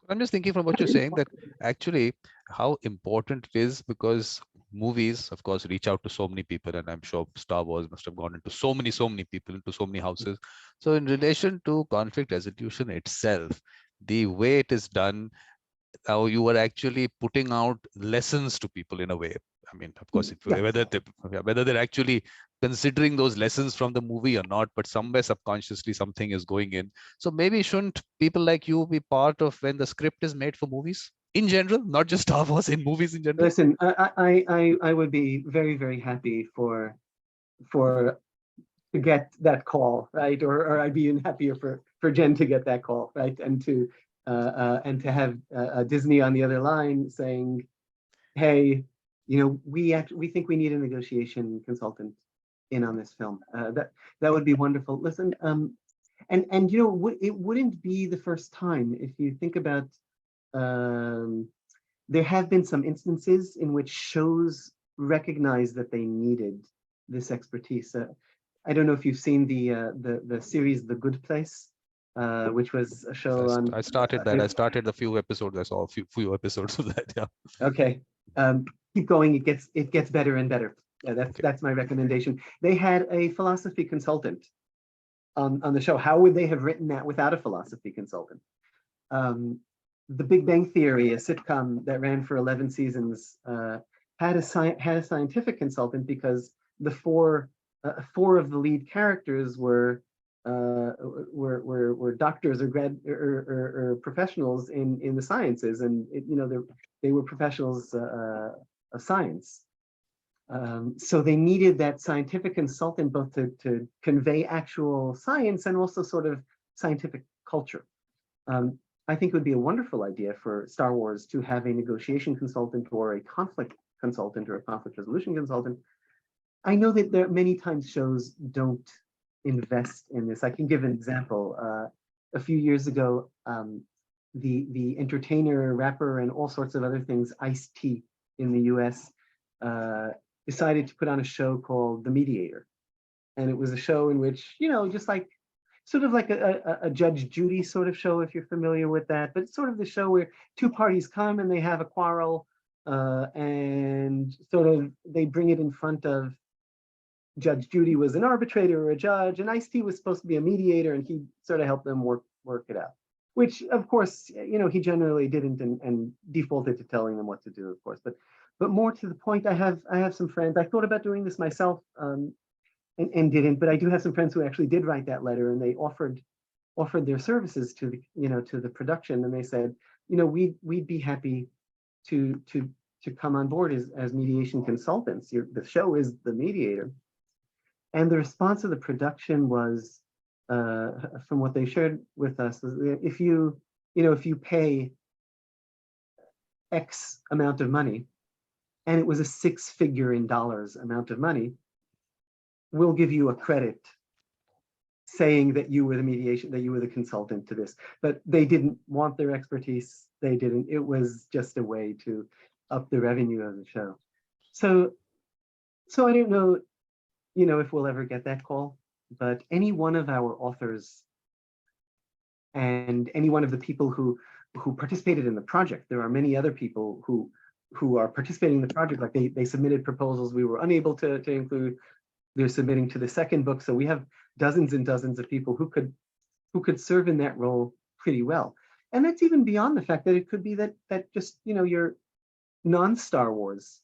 I'm just thinking from what you're saying that actually how important it is, because movies, of course, reach out to so many people, and I'm sure Star Wars must have gone into so many people, into so many houses. So in relation to conflict resolution itself, the way it is done, how you are actually putting out lessons to people in a way. I mean, of course, whether they're actually considering those lessons from the movie or not, but somewhere subconsciously something is going in. So maybe shouldn't people like you be part of when the script is made for movies in general, not just Star Wars, in movies in general? Listen, I would be very, very happy to get that call, right? Or I'd be even happier for Jen to get that call, right? And to have Disney on the other line saying, hey, we think we need a negotiation consultant in on this film. That would be wonderful. Listen, and it wouldn't be the first time. If you think about, there have been some instances in which shows recognized that they needed this expertise. I don't know if you've seen the series The Good Place, which was a show on. I started that. I started a few episodes. I saw a few episodes of that. Yeah. Okay. Keep going. It gets better and better. Yeah, that's my recommendation. They had a philosophy consultant on the show. How would they have written that without a philosophy consultant? The Big Bang Theory, a sitcom that ran for 11 seasons, had a scientific consultant because the four of the lead characters were doctors or professionals in the sciences, and they were professionals of science. So they needed that scientific consultant both to convey actual science and also sort of scientific culture. I think it would be a wonderful idea for Star Wars to have a negotiation consultant or a conflict consultant or a conflict resolution consultant. I know that there many times shows don't invest in this. I can give an example. A few years ago, the entertainer, rapper, and all sorts of other things, Ice-T in the US, decided to put on a show called The Mediator. And it was a show in which, just like sort of like a Judge Judy sort of show, if you're familiar with that, but it's sort of the show where two parties come and they have a quarrel, and sort of they bring it in front of Judge Judy was an arbitrator or a judge, and Ice-T was supposed to be a mediator, and he sort of helped them work it out. Which, of course, he generally didn't, and defaulted to telling them what to do, of course. But more to the point, I have some friends. I thought about doing this myself, and didn't. But I do have some friends who actually did write that letter, and they offered their services to the production, and they said, we'd be happy to come on board as mediation consultants. The show is The Mediator. And the response of the production was, from what they shared with us, if you pay X amount of money, and it was a six-figure in dollars amount of money, we'll give you a credit saying that you were the consultant to this. But they didn't want their expertise. They didn't. It was just a way to up the revenue of the show. So I don't know, if we'll ever get that call, but any one of our authors and any one of the people who who participated in the project. There are many other people who are participating in the project. Like they submitted proposals we were unable to include. They're submitting to the second book. So we have dozens and dozens of people who could serve in that role pretty well. And that's even beyond the fact that it could be that just, your non-Star Wars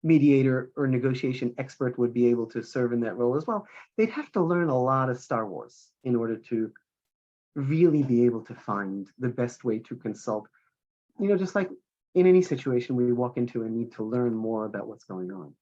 mediator or negotiation expert would be able to serve in that role as well. They'd have to learn a lot of Star Wars in order to really be able to find the best way to consult. Just like in any situation we walk into and need to learn more about what's going on.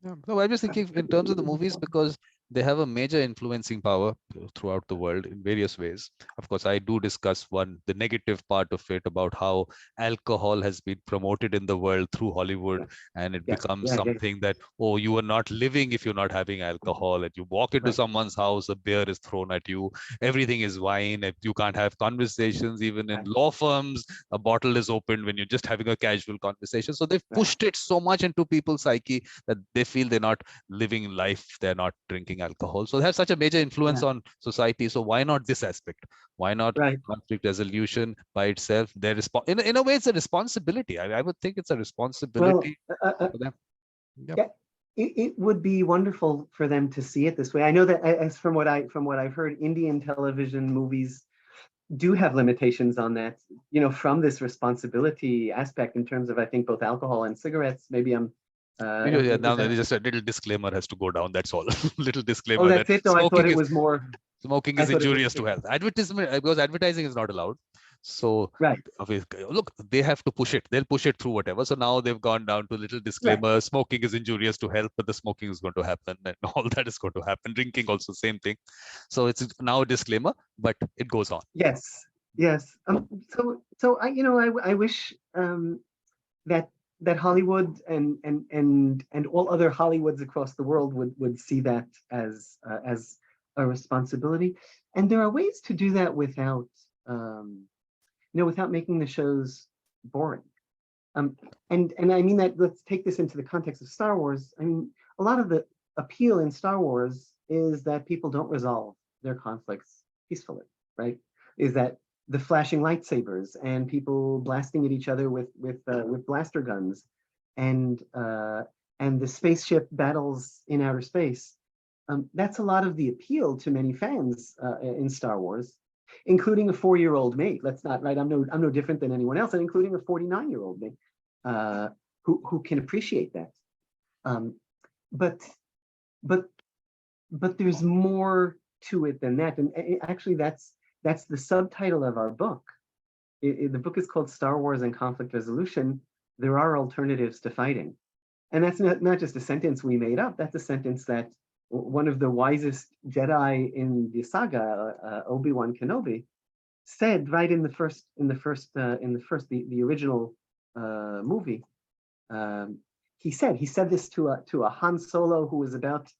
Yeah. No, I'm just thinking in terms of the movies because they have a major influencing power throughout the world in various ways. Of course, I do discuss the negative part of it about how alcohol has been promoted in the world through Hollywood, and it becomes something that, oh, you are not living if you're not having alcohol. And you walk into someone's house, a beer is thrown at you, everything is wine, and you can't have conversations. Even in law firms, a bottle is opened when you're just having a casual conversation. So they've pushed it so much into people's psyche that they feel they're not living life, they're not drinking alcohol. So they have such a major influence on society. So why not this aspect? Why not conflict resolution by itself? In a way, it's a responsibility. I would think it's a responsibility for them. It would be wonderful for them to see it this way. I know that, as from what I've heard, Indian television movies do have limitations on that, from this responsibility aspect in terms of, I think, both alcohol and cigarettes. Maybe I'm now just a little disclaimer has to go down. That's all. Little disclaimer. Oh, that's it. Though I thought it was more. Smoking is injurious to health. Advertisement, because advertising is not allowed. So look, they have to push it. They'll push it through whatever. So now they've gone down to a little disclaimer. Smoking is injurious to health, but the smoking is going to happen, and all that is going to happen. Drinking also same thing. So it's now a disclaimer, but it goes on. Yes. So I wish that Hollywood and all other Hollywoods across the world would see that as a responsibility. And there are ways to do that without without making the shows boring. And I mean that, let's take this into the context of Star Wars. I mean, a lot of the appeal in Star Wars is that people don't resolve their conflicts peacefully, right? Is that the flashing lightsabers and people blasting at each other with blaster guns, and the spaceship battles in outer space. That's a lot of the appeal to many fans in Star Wars, including a 4-year-old me. Let's not, right? I'm no different than anyone else, and including a 49-year-old me who can appreciate that. But there's more to it than that, and actually that's the subtitle of our book. The book is called Star Wars and Conflict Resolution. There are alternatives to fighting. And that's not just a sentence we made up. That's a sentence that one of the wisest Jedi in the saga, Obi-Wan Kenobi, said right in the original movie. He said this to a Han Solo who was about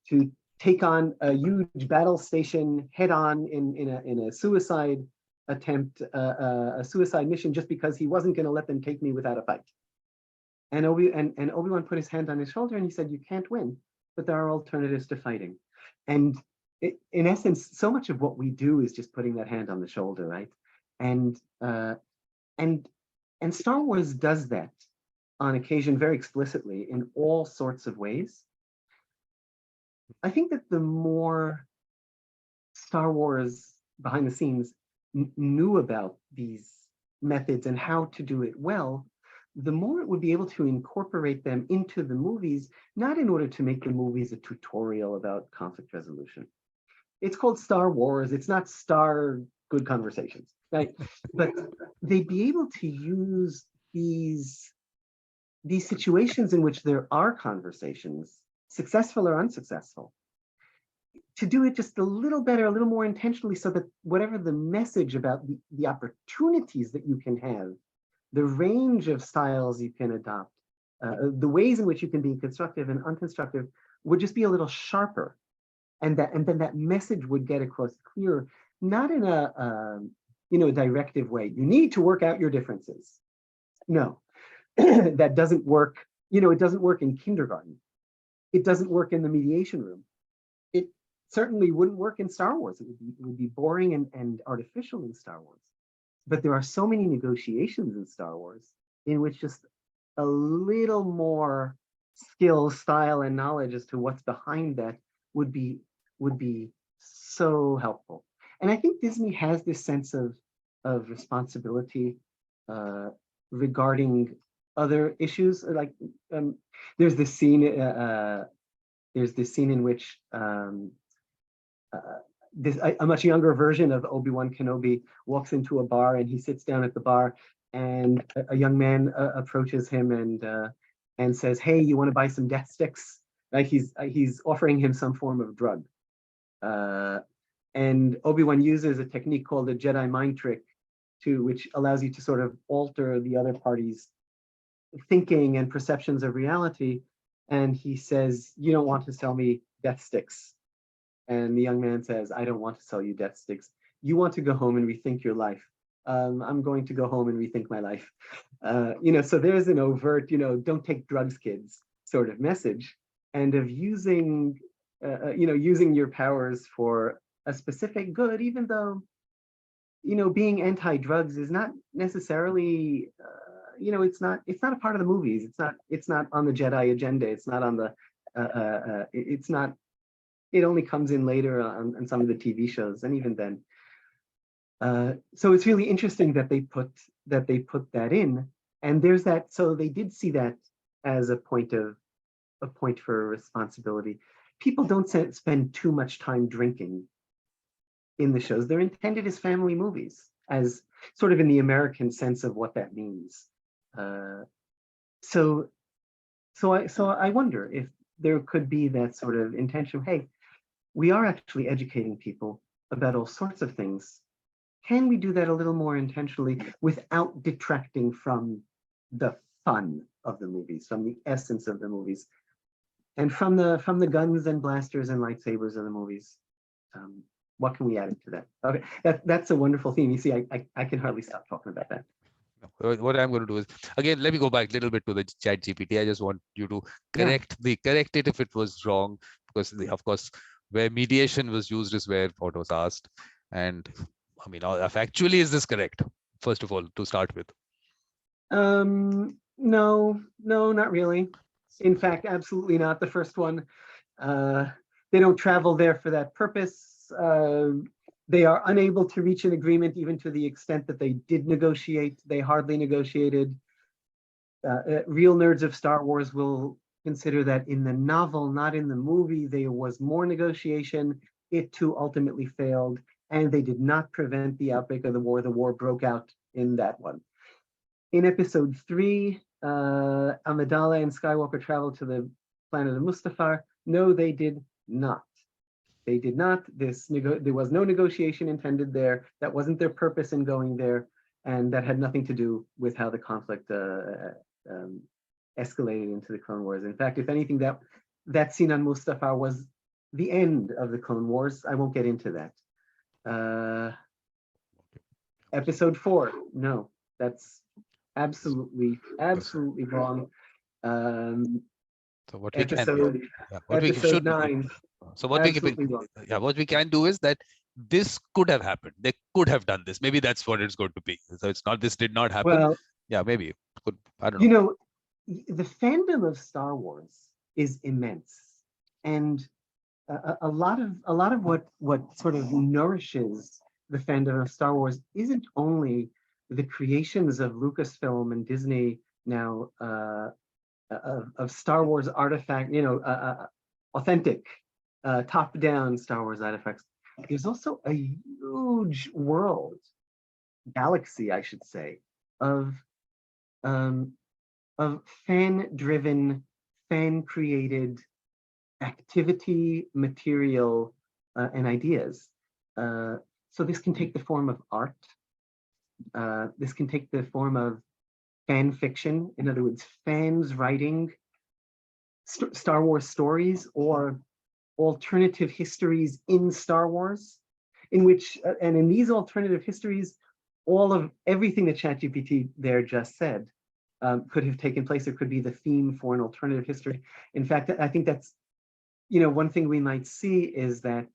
to take on a huge battle station head on in a suicide attempt, a suicide mission, just because he wasn't going to let them take me without a fight. And Obi-Wan put his hand on his shoulder and he said, "You can't win, but there are alternatives to fighting." And in essence, so much of what we do is just putting that hand on the shoulder, right? And Star Wars does that on occasion very explicitly in all sorts of ways. I think that the more Star Wars behind the scenes knew about these methods and how to do it well, the more it would be able to incorporate them into the movies, not in order to make the movies a tutorial about conflict resolution. It's called Star Wars. It's not Star Good Conversations, right? But they'd be able to use these situations in which there are conversations, successful or unsuccessful, to do it just a little better, a little more intentionally, so that whatever the message about the opportunities that you can have, the range of styles you can adopt, the ways in which you can be constructive and unconstructive, would just be a little sharper, and then that message would get across clearer, not in a directive way. You need to work out your differences. No, that doesn't work. It doesn't work in kindergarten. It doesn't work in the mediation room. It certainly wouldn't work in Star Wars. It would be boring and artificial in Star Wars. But there are so many negotiations in Star Wars in which just a little more skill, style, and knowledge as to what's behind that would be would be so helpful. And I think Disney has this sense of responsibility uh, regarding other issues. Like there's this scene. There's this scene in which uh, a much younger version of Obi-Wan Kenobi walks into a bar and he sits down at the bar, and a young man approaches him and says, "Hey, you want to buy some death sticks?" Like he's offering him some form of drug. Uh, and Obi-Wan uses a technique called a Jedi mind trick, which allows you to sort of alter the other party's thinking and perceptions of reality. And he says, "You don't want to sell me death sticks." And the young man says, "I don't want to sell you death sticks. You want to go home and rethink your life. I'm going to go home and rethink my life." So there's an overt, don't take drugs, kids, sort of message, and of using your powers for a specific good, even though, being anti-drugs is not necessarily, it's not a part of the movies. It's not on the Jedi agenda. It's not on the, it's not, it only comes in later on some of the TV shows, and even then. So it's really interesting that they put that in, and there's that. So they did see that as a point for responsibility. People don't spend too much time drinking in the shows. They're intended as family movies, as sort of in the American sense of what that means. So I wonder if there could be that sort of intention. Hey, we are actually educating people about all sorts of things. Can we do that a little more intentionally without detracting from the fun of the movies, from the essence of the movies, and from the guns and blasters and lightsabers of the movies? What can we add into that? Okay, that's a wonderful theme. You see, I can hardly stop talking about that. What I'm going to do is, again, let me go back a little bit to the chat GPT. I just want you to correct it if it was wrong, because of course, where mediation was used is where what was asked. And I mean, factually, is this correct? First of all, to start with. No, not really. In fact, absolutely not. The first one, they don't travel there for that purpose. They are unable to reach an agreement, even to the extent that they did negotiate. They hardly negotiated. Real nerds of Star Wars will consider that in the novel, not in the movie, there was more negotiation. It too ultimately failed, and they did not prevent the outbreak of the war. The war broke out in that one. In episode 3, Amidala and Skywalker traveled to the planet of Mustafar. No, they did not. They did not. There was no negotiation intended there. That wasn't their purpose in going there, and that had nothing to do with how the conflict escalated into the Clone Wars. In fact, if anything, that scene on Mustafar was the end of the Clone Wars. I won't get into that. Episode 4, no, that's absolutely wrong. So what we episode can, episode 9. So what we can do is that this could have happened. They could have done this. Maybe that's what it's going to be. So it's not, this did not happen. Well, yeah, maybe it could. I don't know. The fandom of Star Wars is immense, and a lot of what sort of nourishes the fandom of Star Wars isn't only the creations of Lucasfilm and Disney now of Star Wars artifact, authentic top-down Star Wars artifacts. There's also a huge world, galaxy, I should say, of fan-driven, fan-created activity, material, and ideas. So this can take the form of art. This can take the form of fan fiction. In other words, fans writing Star Wars stories or alternative histories in Star Wars, in which, and in these alternative histories, all of everything that ChatGPT there just said could have taken place. It could be the theme for an alternative history. In fact, I think that's, one thing we might see is that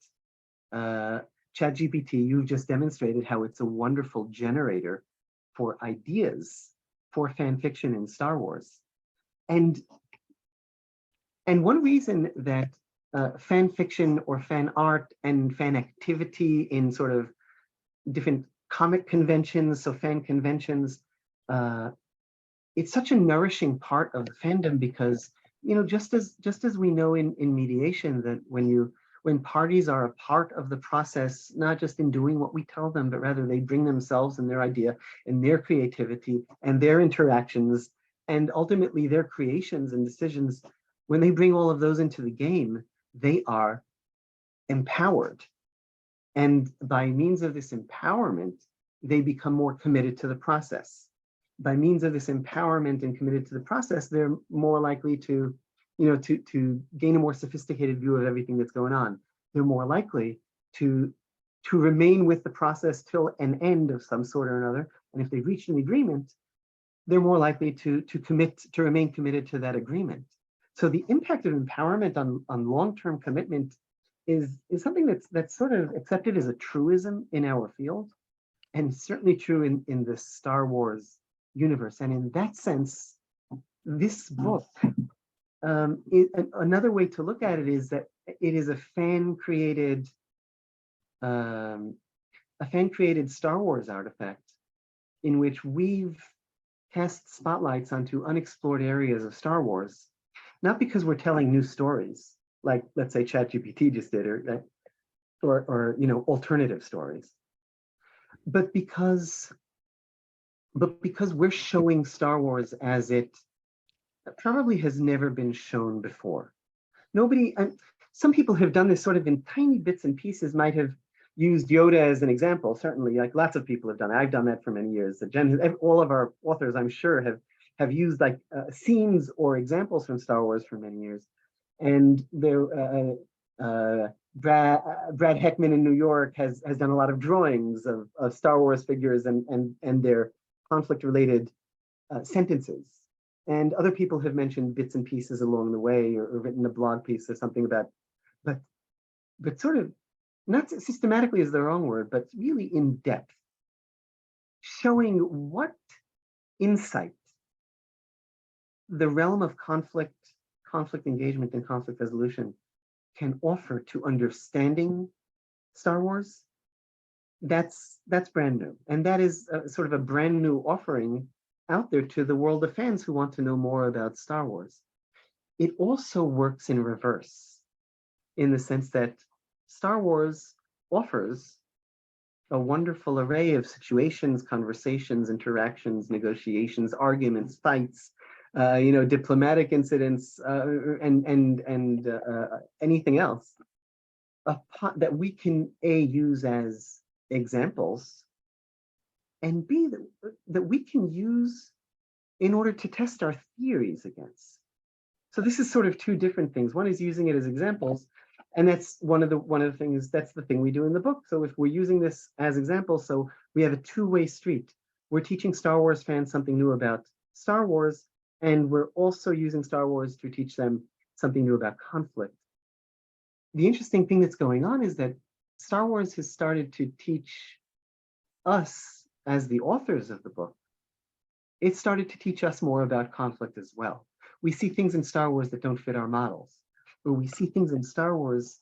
ChatGPT, you've just demonstrated how it's a wonderful generator for ideas for fan fiction in Star Wars. And one reason that fan fiction or fan art and fan activity in sort of different comic conventions, so fan conventions, it's such a nourishing part of the fandom because, you know, just as we know in mediation that when parties are a part of the process, not just in doing what we tell them, but rather they bring themselves and their idea and their creativity and their interactions and ultimately their creations and decisions, when they bring all of those into the game, they are empowered. And by means of this empowerment, they become more committed to the process. By means of this empowerment and committed to the process, they're more likely to, you know, to gain a more sophisticated view of everything that's going on. They're more likely to remain with the process till an end of some sort or another. And if they've reached an agreement, they're more likely to remain committed to that agreement. So the impact of empowerment on long-term commitment is something that's sort of accepted as a truism in our field, and certainly true in the Star Wars universe. And in that sense, this book, another way to look at it is that it is a fan-created Star Wars artifact in which we've cast spotlights onto unexplored areas of Star Wars, not because we're telling new stories, like let's say ChatGPT just did, or you know, alternative stories, but because we're showing Star Wars as it probably has never been shown before. Some people have done this sort of in tiny bits and pieces, might have used Yoda as an example, certainly, like lots of people have done it. I've done that for many years. All of our authors, I'm sure, have used like scenes or examples from Star Wars for many years. And there, Brad Heckman in New York has done a lot of drawings of Star Wars figures and their conflict-related sentences. And other people have mentioned bits and pieces along the way, or written a blog piece or something about, but sort of, not systematically is the wrong word, but really in depth, showing what insight the realm of conflict engagement and conflict resolution can offer to understanding Star Wars. That's brand new. And that is sort of a brand new offering out there to the world of fans who want to know more about Star Wars. It also works in reverse, in the sense that Star Wars offers a wonderful array of situations, conversations, interactions, negotiations, arguments, fights, you know, diplomatic incidents, and anything else that we can A, use as examples, and B, that we can use in order to test our theories against. So this is sort of two different things. One is using it as examples, and that's one of the things, that's the thing we do in the book. So if we're using this as examples, so we have a two-way street. We're teaching Star Wars fans something new about Star Wars, and we're also using Star Wars to teach them something new about conflict. The interesting thing that's going on is that Star Wars has started to teach us, as the authors of the book, it started to teach us more about conflict as well. We see things in Star Wars that don't fit our models, or we see things in Star Wars,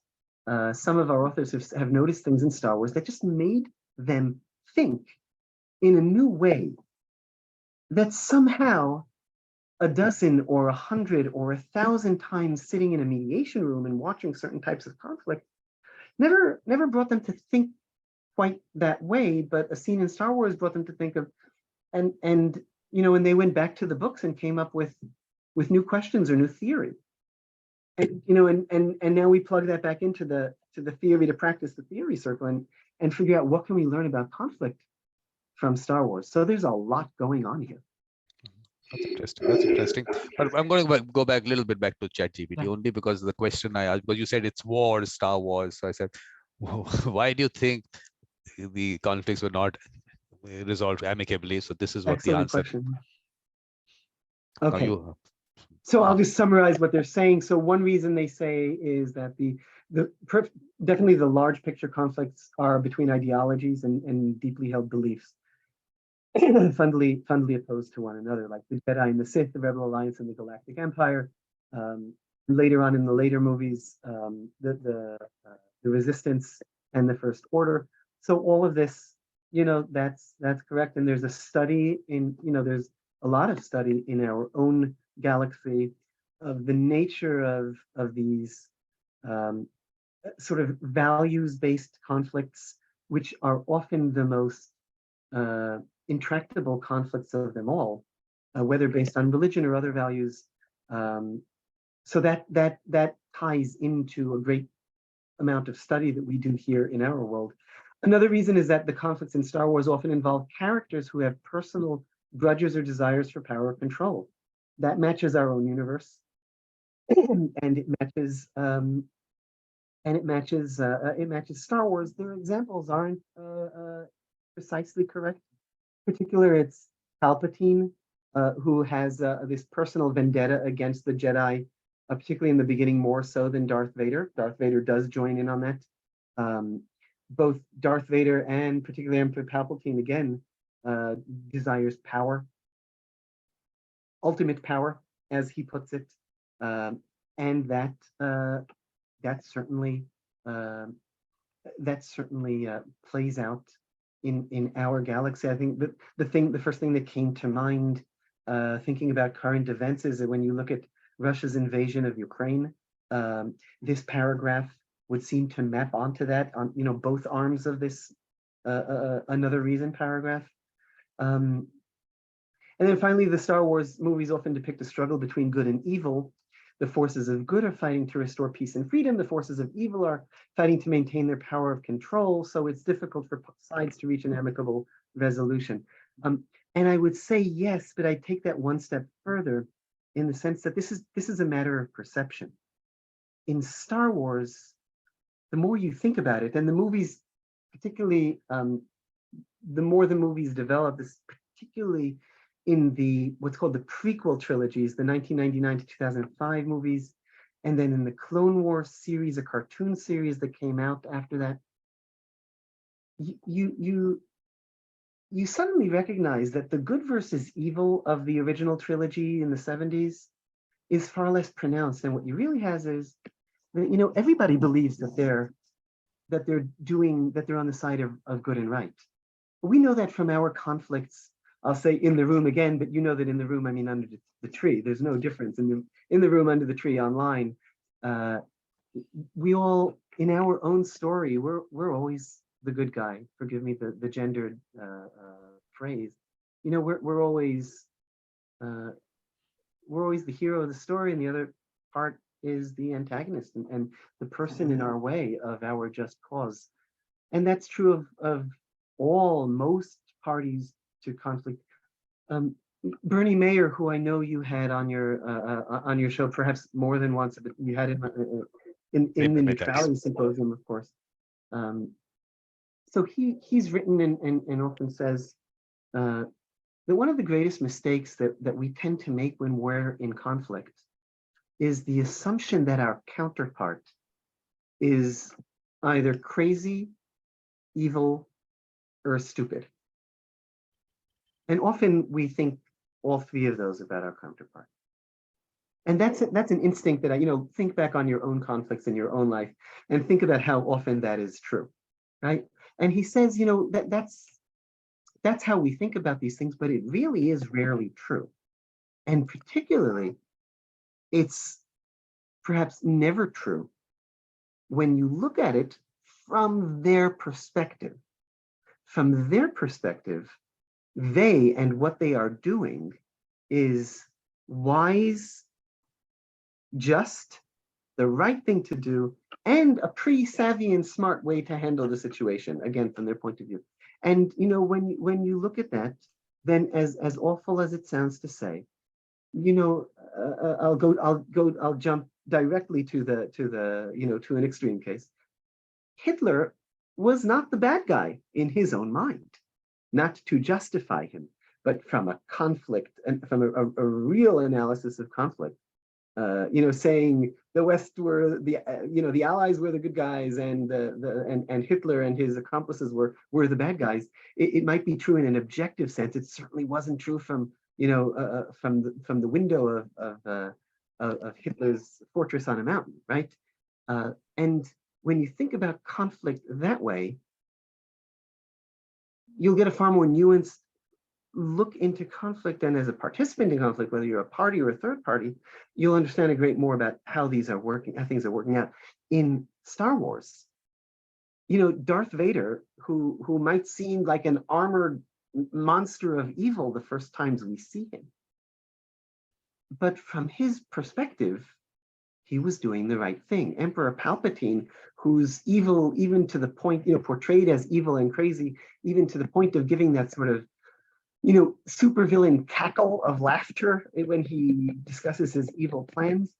some of our authors have noticed things in Star Wars that just made them think in a new way that somehow a dozen or 100 or 1,000 times sitting in a mediation room and watching certain types of conflict never brought them to think quite that way, but a scene in Star Wars brought them to think of, and you know, when they went back to the books and came up with new questions or new theory. And you know, and now we plug that back into the theory to practice the theory circle and figure out what can we learn about conflict from Star Wars. So there's a lot going on here. That's interesting. That's interesting. But I'm going to go back a little bit back to ChatGPT, Yeah. only because the question I asked, because you said it's wars, Star Wars. So I said, why do you think the conflicts were not resolved amicably? So this is what the Excellent answer. question. Now Okay. So I'll just summarize what they're saying. So one reason they say is that definitely the large picture conflicts are between ideologies and deeply held beliefs, fundly opposed to one another, like the Jedi and the Sith, the Rebel Alliance and the Galactic Empire. Later on in the later movies, the Resistance and the First Order. So all of this, that's correct. And there's a study there's a lot of study in our own galaxy of the nature of these sort of values-based conflicts, which are often the most intractable conflicts of them all, whether based on religion or other values. So that ties into a great amount of study that we do here in our world. Another reason is that the conflicts in Star Wars often involve characters who have personal grudges or desires for power or control. That matches our own universe, and it matches Star Wars. Their examples aren't precisely correct. In particular, it's Palpatine, who has this personal vendetta against the Jedi, particularly in the beginning, more so than Darth Vader. Darth Vader does join in on that. Both Darth Vader and particularly Emperor Palpatine, again, desires power, ultimate power, as he puts it, and that certainly plays out in our galaxy. I think the first thing that came to mind, thinking about current events, is that when you look at Russia's invasion of Ukraine, this paragraph would seem to map onto that, on both arms of this another reason paragraph. And then finally, the Star Wars movies often depict a struggle between good and evil. The forces of good are fighting to restore peace and freedom. The forces of evil are fighting to maintain their power of control. So it's difficult for sides to reach an amicable resolution. And I would say yes, but I take that one step further in the sense that this is a matter of perception. In Star Wars, the more you think about it, and the movies, particularly, the more the movies develop, this particularly in the what's called the prequel trilogies, the 1999 to 2005 movies, and then in the Clone Wars series, a cartoon series that came out after that, you suddenly recognize that the good versus evil of the original trilogy in the 70s is far less pronounced. And what you really has is that, everybody believes that they're on the side of good and right. But we know that from our conflicts. I'll say in the room again, but that in the room, I mean under the tree. There's no difference in the room, under the tree, online. We all, in our own story, we're always the good guy. Forgive me the gendered phrase. We're always the hero of the story, and the other part is the antagonist and the person in our way of our just cause. And that's true of most parties to conflict. Bernie Mayer, who I know you had on your show, perhaps more than once, but you had it in the Neutrality Symposium, of course. So he's written and often says that one of the greatest mistakes that we tend to make when we're in conflict is the assumption that our counterpart is either crazy, evil, or stupid. And often we think all three of those about our counterpart. And that's an instinct that think back on your own conflicts in your own life and think about how often that is true, right? And he says, that's how we think about these things, but it really is rarely true. And particularly, it's perhaps never true when you look at it from their perspective. From their perspective, they and what they are doing is wise, just, the right thing to do, and a pretty savvy and smart way to handle the situation, again, from their point of view. And when you look at that, then as awful as it sounds to say, I'll jump directly to an extreme case. Hitler was not the bad guy in his own mind, not to justify him, but from a conflict and from a real analysis of conflict. saying the West were the Allies were the good guys, and and Hitler and his accomplices were the bad guys. It might be true in an objective sense. It certainly wasn't true from from the window of Hitler's fortress on a mountain, right? And when you think about conflict that way, you'll get a far more nuanced look into conflict, and as a participant in conflict, whether you're a party or a third party, you'll understand a great more about how these are working, how things are working out. In Star Wars, Darth Vader, who might seem like an armored monster of evil the first times we see him, but from his perspective, he was doing the right thing. Emperor Palpatine, who's evil even to the point, portrayed as evil and crazy, even to the point of giving that sort of supervillain cackle of laughter when he discusses his evil plans.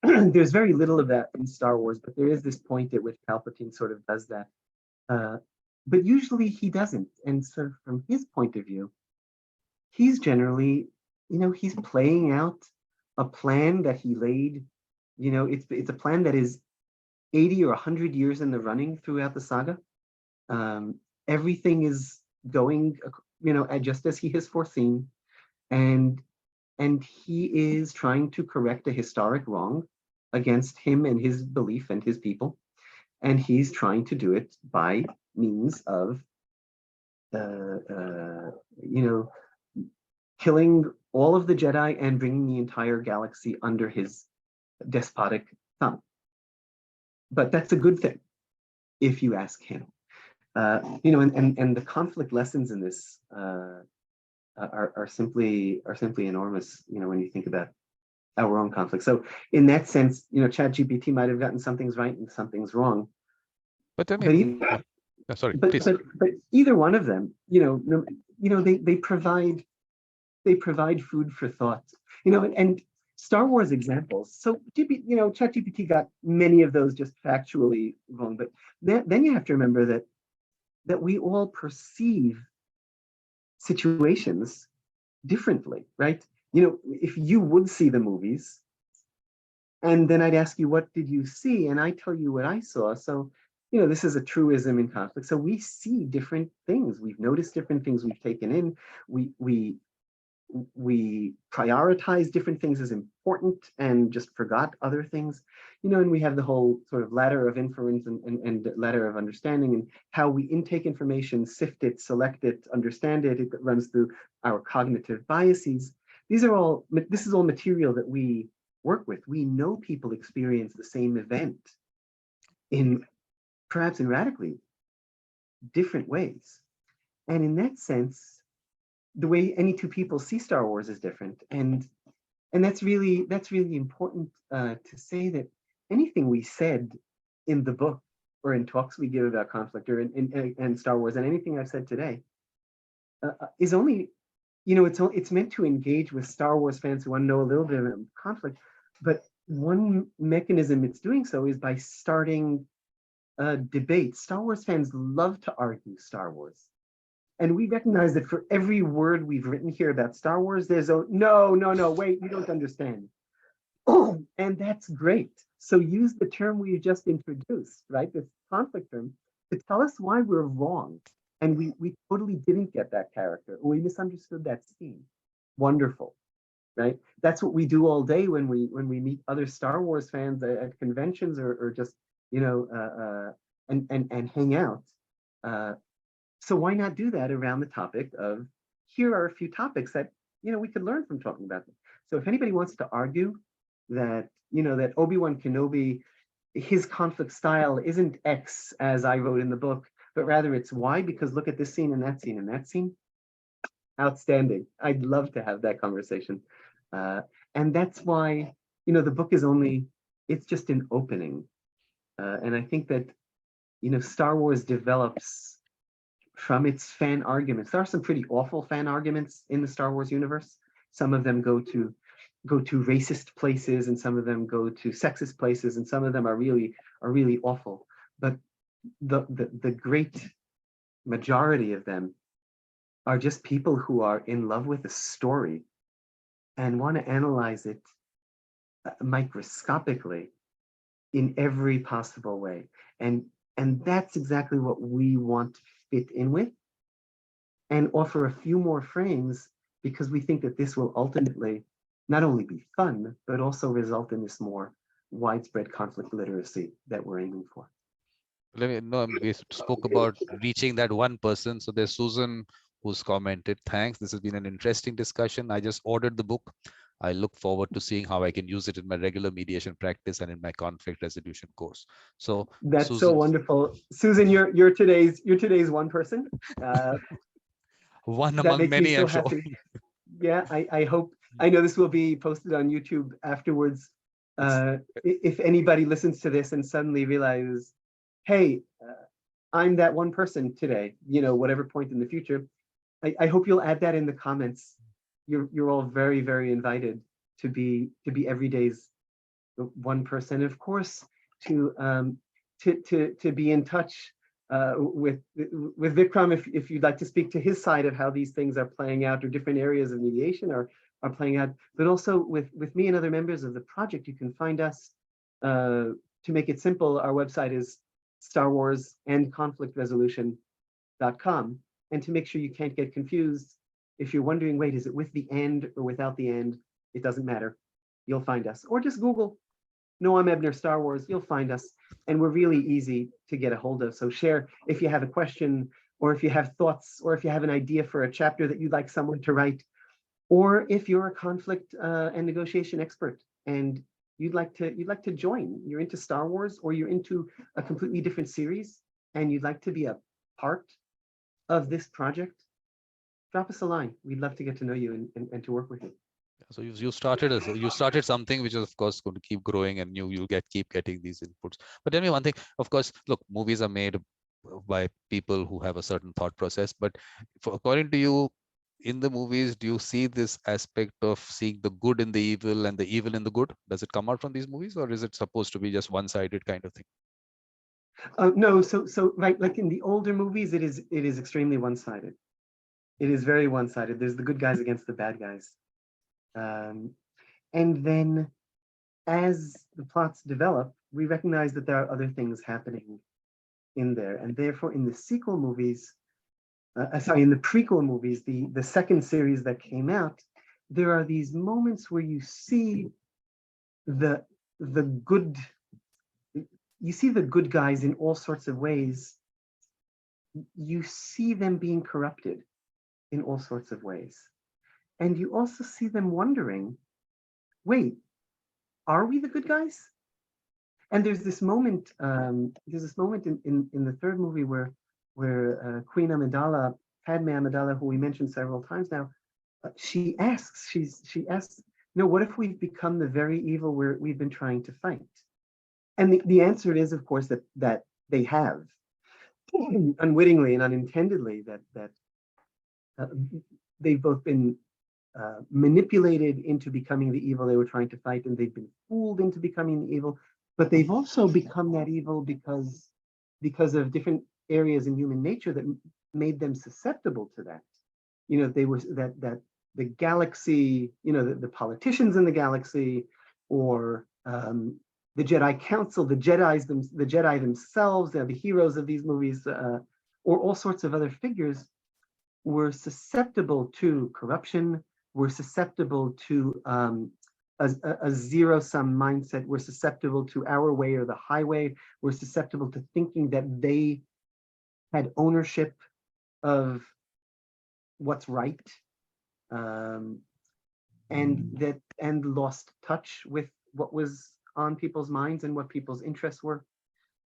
There's very little of that in Star Wars, but there is this point at which Palpatine sort of does that. But usually he doesn't. And so from his point of view, he's generally, he's playing out a plan that he laid. It's a plan that is 80 or 100 years in the running throughout the saga. Everything is going just as he has foreseen, and he is trying to correct a historic wrong against him and his belief and his people, and he's trying to do it by means of killing all of the Jedi and bringing the entire galaxy under his despotic thumb. But that's a good thing, if you ask him. And the conflict lessons in this are simply enormous. When you think about our own conflict. So in that sense, ChatGPT might have gotten some things right and some things wrong. But I mean, sorry, please. But either one of them, they provide food for thought. And Star Wars examples. So ChatGPT got many of those just factually wrong. But then you have to remember that we all perceive situations differently, right? If you would see the movies, and then I'd ask you, what did you see? And I tell you what I saw. So, this is a truism in conflict. So we see different things. We've noticed different things we've taken in. We prioritize different things as important and just forgot other things, and we have the whole sort of ladder of inference and ladder of understanding, and how we intake information, sift it, select it, understand it. It runs through our cognitive biases. This is all material that we work with. We know people experience the same event perhaps in radically different ways. And in that sense, the way any two people see Star Wars is different, and that's really important to say that anything we said in the book or in talks we give about conflict or in Star Wars, and anything I've said today is only, it's meant to engage with Star Wars fans who want to know a little bit about conflict. But one mechanism it's doing so is by starting a debate. Star Wars fans love to argue Star Wars. And we recognize that for every word we've written here about Star Wars, there's no, wait, you don't understand. And that's great. So use the term we just introduced, right? This conflict term, to tell us why we're wrong. And we totally didn't get that character, or we misunderstood that scene. Wonderful, right? That's what we do all day when we meet other Star Wars fans at conventions or just, and hang out. So why not do that around the topic of, here are a few topics that, we could learn from talking about them. So if anybody wants to argue that, that Obi-Wan Kenobi, his conflict style isn't X, as I wrote in the book, but rather it's Y, because look at this scene and that scene and that scene. Outstanding. I'd love to have that conversation. And that's why, the book is it's just an opening. And I think that, Star Wars develops from its fan arguments. There are some pretty awful fan arguments in the Star Wars universe. Some of them go to racist places, and some of them go to sexist places, and some of them are really awful. But the great majority of them are just people who are in love with a story and want to analyze it microscopically in every possible way. And that's exactly what we want to fit in with and offer a few more frames, because we think that this will ultimately not only be fun, but also result in this more widespread conflict literacy that we're aiming for. Let me know. We spoke about reaching that one person. So there's Susan who's commented, thanks. This has been an interesting discussion. I just ordered the book. I look forward to seeing how I can use it in my regular mediation practice and in my conflict resolution course. So That's so Susan, wonderful. Susan, you're today's one person. one That among makes me many, so I'm sure. happy. Yeah, I hope, I know this will be posted on YouTube afterwards. If anybody listens to this and suddenly realizes, hey, I'm that one person today, whatever point in the future, I hope you'll add that in the comments. You're all very, very invited to be every day's one person. Of course, to be in touch with Vikram, if you'd like to speak to his side of how these things are playing out, or different areas of mediation are playing out, but also with me and other members of the project. You can find us, to make it simple, our website is Star Wars and Conflict Resolution.com. And to make sure you can't get confused, if you're wondering, wait, is it with the end or without the end? It doesn't matter. You'll find us. Or just Google Noam Ebner Star Wars, you'll find us. And we're really easy to get a hold of. So share if you have a question, or if you have thoughts, or if you have an idea for a chapter that you'd like someone to write, or if you're a conflict and negotiation expert and you'd like to join. You're into Star Wars, or you're into a completely different series, and you'd like to be a part of this project, drop us a line. We'd love to get to know you and to work with you. So you started something which is of course going to keep growing, and you'll keep getting these inputs. But tell me one thing. Of course, look, movies are made by people who have a certain thought process. But according to you, in the movies, do you see this aspect of seeing the good in the evil and the evil in the good? Does it come out from these movies, or is it supposed to be just one-sided kind of thing? No, so right, like in the older movies, it is extremely one-sided. It is very one-sided. There's the good guys against the bad guys. And then as the plots develop, we recognize that there are other things happening in there. And therefore, in the sequel movies, in the prequel movies, the second series that came out, there are these moments where you see the good, you see the good guys in all sorts of ways. You see them being corrupted in all sorts of ways. And you also see them wondering, wait, are we the good guys? And there's this moment in the third movie where Queen Amidala, Padme Amidala, who we mentioned several times now, she asks, what if we've become the very evil we've been trying to fight? And the answer is, of course, that they have, unwittingly and unintendedly, that they've both been manipulated into becoming the evil they were trying to fight, and they've been fooled into becoming the evil. But they've also become that evil because of different areas in human nature that made them susceptible to that. They were that the galaxy, the politicians in the galaxy, or the Jedi Council, the Jedi themselves, the heroes of these movies, or all sorts of other figures, were susceptible to corruption, were susceptible to a zero-sum mindset, were susceptible to our way or the highway, were susceptible to thinking that they had ownership of what's right, and lost touch with what was on people's minds and what people's interests were.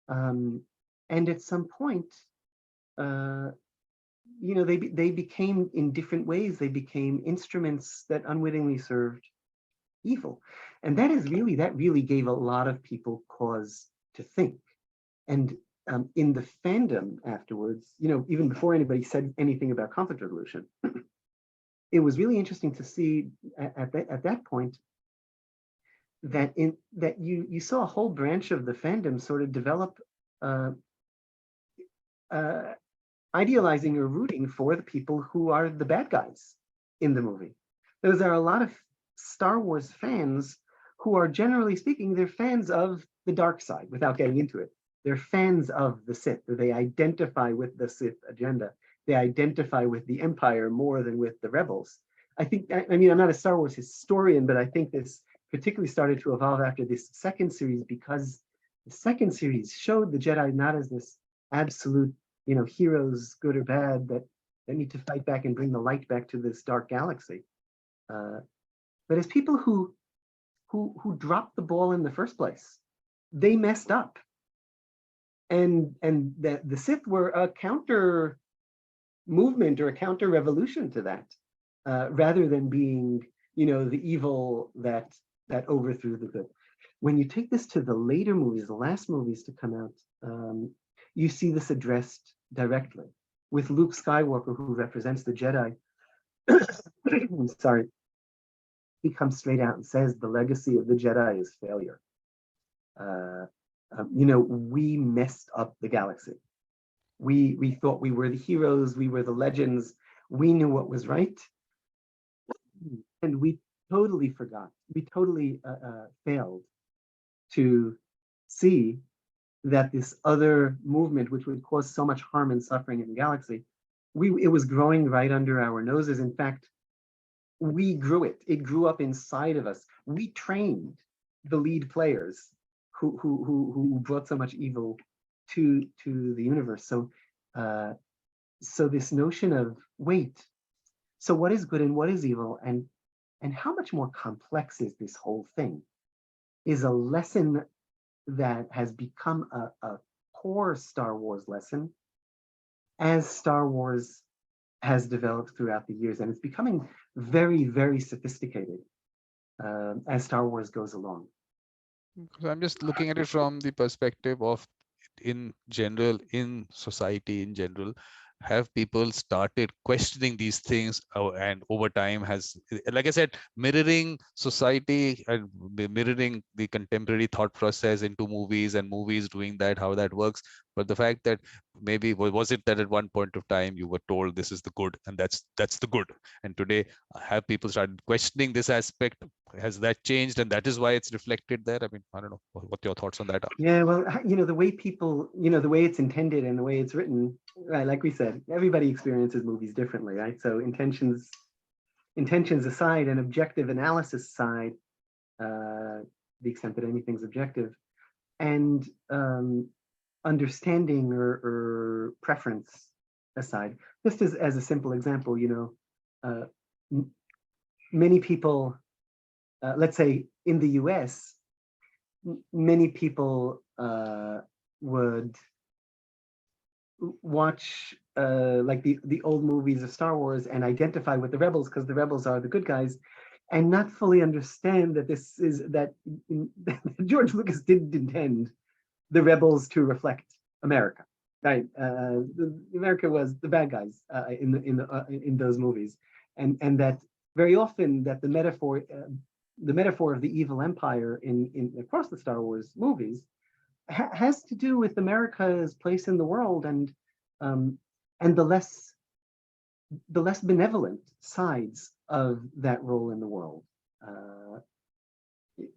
And at some point, they became, in different ways, they became instruments that unwittingly served evil. And that really gave a lot of people cause to think. And in the fandom afterwards, even before anybody said anything about conflict resolution, it was really interesting to see at that point that you saw a whole branch of the fandom sort of develop, idealizing or rooting for the people who are the bad guys in the movie. There are a lot of Star Wars fans who are generally speaking, they're fans of the dark side without getting into it. They're fans of the Sith. They identify with the Sith agenda. They identify with the Empire more than with the rebels. I think, I mean, I'm not a Star Wars historian, but I think this particularly started to evolve after this second series, because the second series showed the Jedi not as this absolute, heroes, good or bad, that need to fight back and bring the light back to this dark galaxy. But as people who dropped the ball in the first place. They messed up. And the Sith were a counter movement or a counter revolution to that, rather than being, the evil that overthrew the good. When you take this to the later movies, the last movies to come out, you see this addressed directly with Luke Skywalker, who represents the Jedi. Sorry. He comes straight out and says the legacy of the Jedi is failure. We messed up the galaxy. We thought we were the heroes, we were the legends, we knew what was right, and we totally forgot. We totally failed to see that this other movement, which would cause so much harm and suffering in the galaxy, it was growing right under our noses. In fact, we grew it. It grew up inside of us. We trained the lead players who brought so much evil to the universe. So this notion of, wait, so what is good and what is evil, and how much more complex is this whole thing, is a lesson that has become a core Star Wars lesson as Star Wars has developed throughout the years, and it's becoming very, very sophisticated as Star Wars goes along. So I'm just looking at it from the perspective of, in general, in society in general, have people started questioning these things, and over time has, like I said, mirroring society and mirroring the contemporary thought process into movies, and movies doing that, how that works. But the fact that maybe, was it that at one point of time you were told this is the good and that's the good, and today have people started questioning this aspect? Has that changed, and that is why it's reflected there? I mean, I don't know what your thoughts on that are. Yeah, well, the way people, the way it's intended and the way it's written, right? Like we said, everybody experiences movies differently, right? So intentions aside and objective analysis aside, the extent that anything's objective, and understanding or preference aside, just as a simple example, many people, let's say in the US, many people would watch like the old movies of Star Wars and identify with the rebels because the rebels are the good guys, and not fully understand that that George Lucas didn't intend the rebels to reflect America, right? America was the bad guys in those movies, and that very often that the metaphor of the evil empire in across the Star Wars movies has to do with America's place in the world, and the less benevolent sides of that role in the world.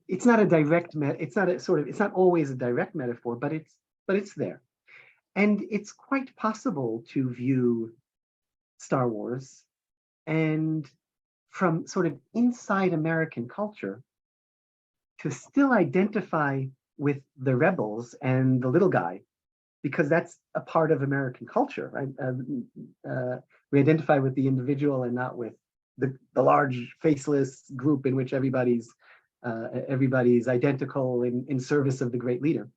It's not a direct it's not always a direct metaphor, but it's there, and it's quite possible to view Star Wars and from sort of inside American culture to still identify with the rebels and the little guy, because that's a part of American culture, right? We identify with the individual and not with the large faceless group in which everybody's identical in service of the great leader.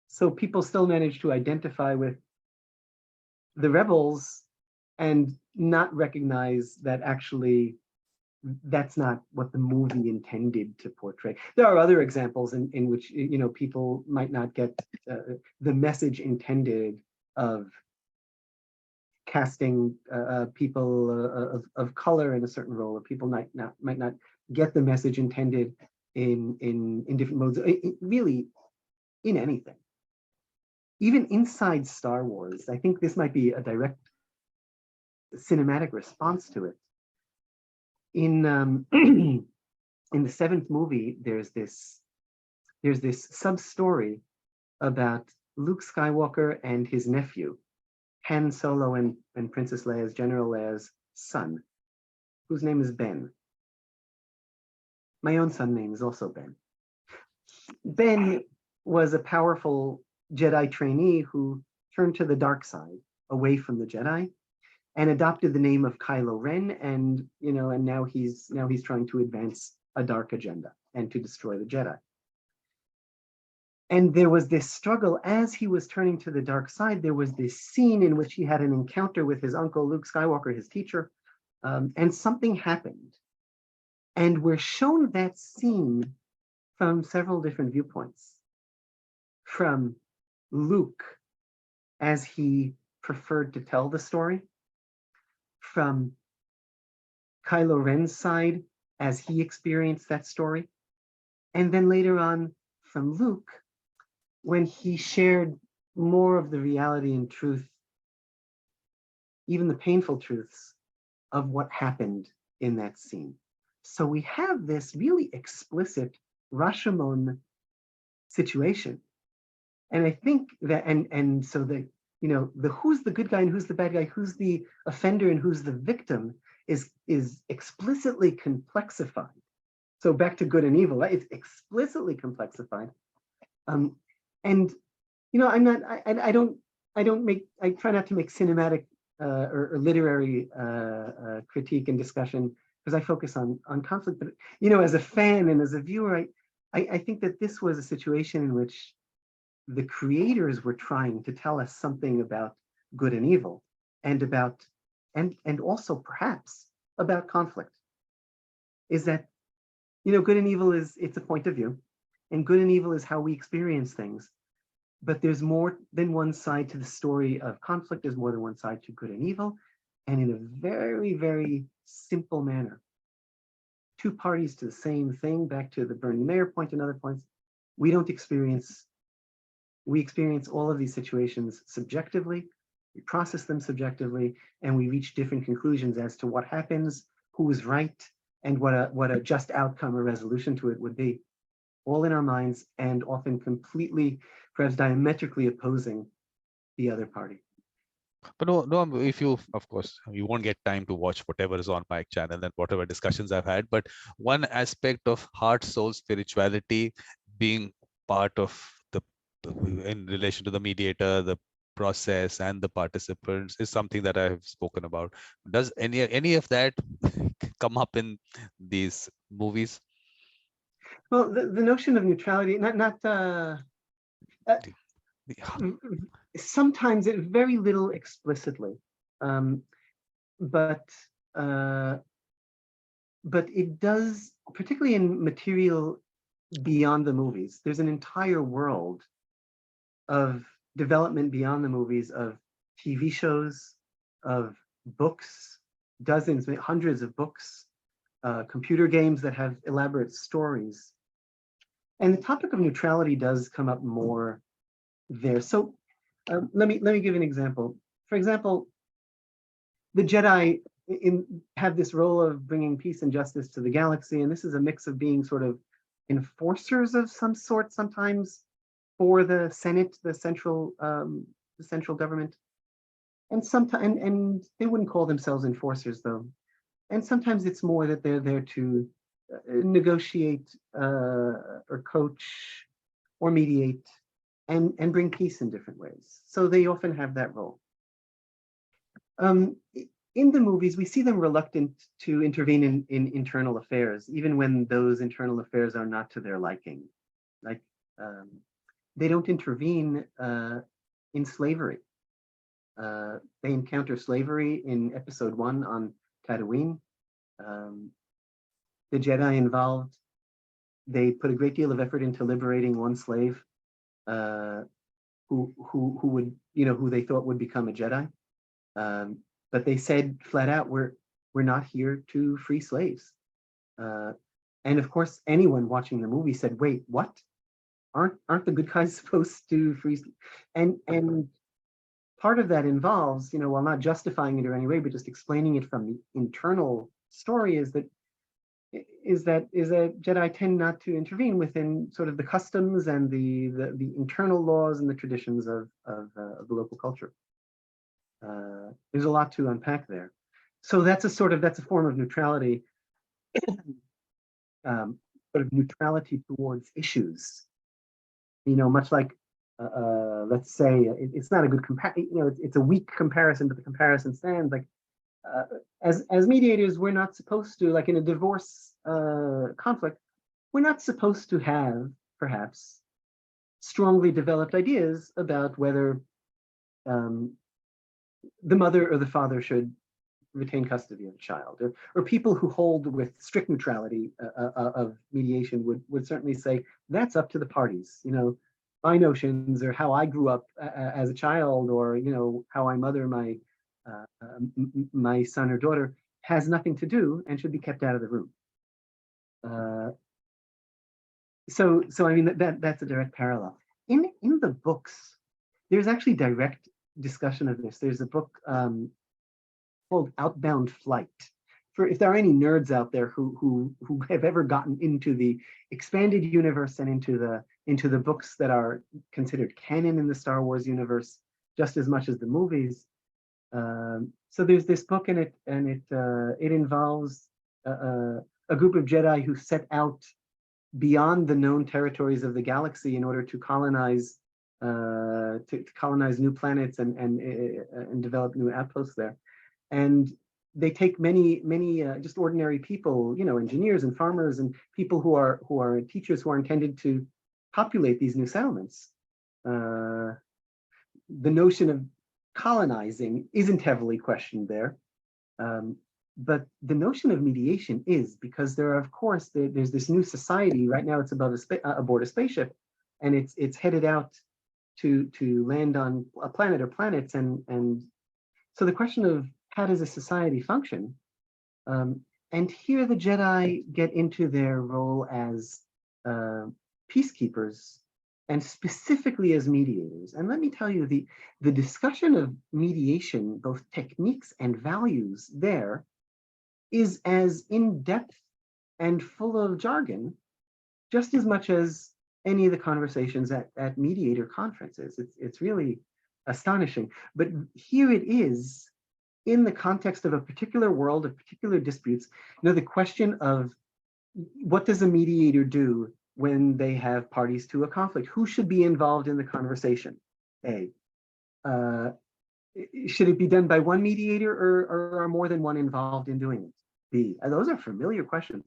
So people still manage to identify with the rebels and not recognize that actually that's not what the movie intended to portray. There are other examples in which people might not get the message intended of casting people of color in a certain role, or people might not get the message intended in different modes. Really, in anything, even inside Star Wars, I think this might be a direct cinematic response to it. In in the seventh movie, there's this sub story about Luke Skywalker and his nephew, Han Solo and Princess Leia's, General Leia's son, whose name is Ben. My own son name is also Ben. Ben was a powerful Jedi trainee who turned to the dark side, away from the Jedi, and adopted the name of Kylo Ren, and now he's trying to advance a dark agenda and to destroy the Jedi. And there was this struggle as he was turning to the dark side. There was this scene in which he had an encounter with his uncle, Luke Skywalker, his teacher, and something happened. And we're shown that scene from several different viewpoints. From Luke, as he preferred to tell the story, from Kylo Ren's side, as he experienced that story, and then later on from Luke, when he shared more of the reality and truth, even the painful truths of what happened in that scene. So we have this really explicit Rashomon situation. And I think that, and so the who's the good guy and who's the bad guy, who's the offender and who's the victim is explicitly complexified. So back to good and evil, right? It's explicitly complexified. And I try not to make cinematic or literary critique and discussion, because I focus on conflict. But as a fan and as a viewer, I think that this was a situation in which the creators were trying to tell us something about good and evil, and about and also perhaps about conflict. Is that good and evil it's a point of view, and good and evil is how we experience things. But there's more than one side to the story of conflict. There's more than one side to good and evil, and in a very, very simple manner. Two parties to the same thing, back to the Bernie Mayer point and other points. We experience all of these situations subjectively, we process them subjectively, and we reach different conclusions as to what happens, who is right, and what a just outcome or resolution to it would be. All in our minds, and often completely, perhaps diametrically opposing the other party. But no, if you, of course, you won't get time to watch whatever is on my channel and whatever discussions I've had. But one aspect of heart, soul, spirituality being part of in relation to the mediator, the process, and the participants is something that I have spoken about. Does any of that come up in these movies? Well, the notion of neutrality, sometimes it very little explicitly, but it does, particularly in material beyond the movies. There's an entire world of development beyond the movies, of TV shows, of books, dozens, hundreds of books, computer games that have elaborate stories. And the topic of neutrality does come up more there. So let me give an example. For example, the Jedi have this role of bringing peace and justice to the galaxy, and this is a mix of being sort of enforcers of some sort sometimes for the Senate, the central government, and sometimes and they wouldn't call themselves enforcers though. And sometimes it's more that they're there to negotiate or coach or mediate and bring peace in different ways. So they often have that role. In the movies, we see them reluctant to intervene in internal affairs, even when those internal affairs are not to their liking. Like they don't intervene in slavery. They encounter slavery in episode 1 on Tatooine. The Jedi involved, they put a great deal of effort into liberating one slave who would, who they thought would become a Jedi. But they said flat out, we're not here to free slaves. And of course, anyone watching the movie said, wait, what? Aren't the good guys supposed to free? And part of that involves, while not justifying it in any way, but just explaining it from the internal story, is that is that Jedi tend not to intervene within sort of the customs and the internal laws and the traditions of the local culture. There's a lot to unpack there. So that's a form of neutrality, sort of neutrality towards issues. Much like, let's say, it's not a good comparison. It's a weak comparison, but the comparison stands. Like, as mediators, we're not supposed to, like in a divorce conflict, we're not supposed to have perhaps strongly developed ideas about whether the mother or the father should retain custody of the child, or people who hold with strict neutrality of mediation would certainly say that's up to the parties. My notions or how I grew up as a child, or how I mother my son or daughter has nothing to do and should be kept out of the room. So I mean that's a direct parallel. In the books, there's actually direct discussion of this. There's a book called Outbound Flight. For if there are any nerds out there who have ever gotten into the expanded universe and into the books that are considered canon in the Star Wars universe just as much as the movies. So there's this book, and it involves a group of Jedi who set out beyond the known territories of the galaxy in order to colonize new planets and develop new outposts there. And they take many just ordinary people, engineers and farmers and people who are teachers who are intended to populate these new settlements. The notion of colonizing isn't heavily questioned there, but the notion of mediation is, because there's this new society right now. It's aboard a spaceship, and it's headed out to land on a planet or planets, and so the question of how does a society function? And here the Jedi get into their role as peacekeepers, and specifically as mediators. And let me tell you, the discussion of mediation, both techniques and values there, is as in-depth and full of jargon, just as much as any of the conversations at mediator conferences. It's really astonishing. But here it is, in the context of a particular world, of particular disputes, the question of what does a mediator do when they have parties to a conflict? Who should be involved in the conversation? A. Should it be done by one mediator, or are more than one involved in doing it? B. Those are familiar questions.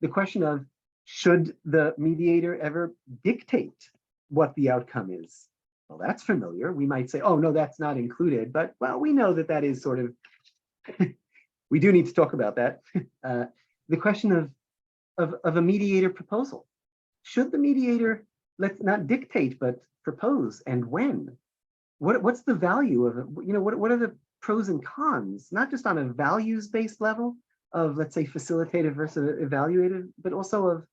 The question of, should the mediator ever dictate what the outcome is? Well, that's familiar. We might say, oh, no, that's not included. But, well, we know that is sort of, we do need to talk about that. The question of a mediator proposal. Should the mediator, let's not dictate, but propose, and when? What's the value of it? What are the pros and cons, not just on a values-based level of, let's say, facilitative versus evaluative, but also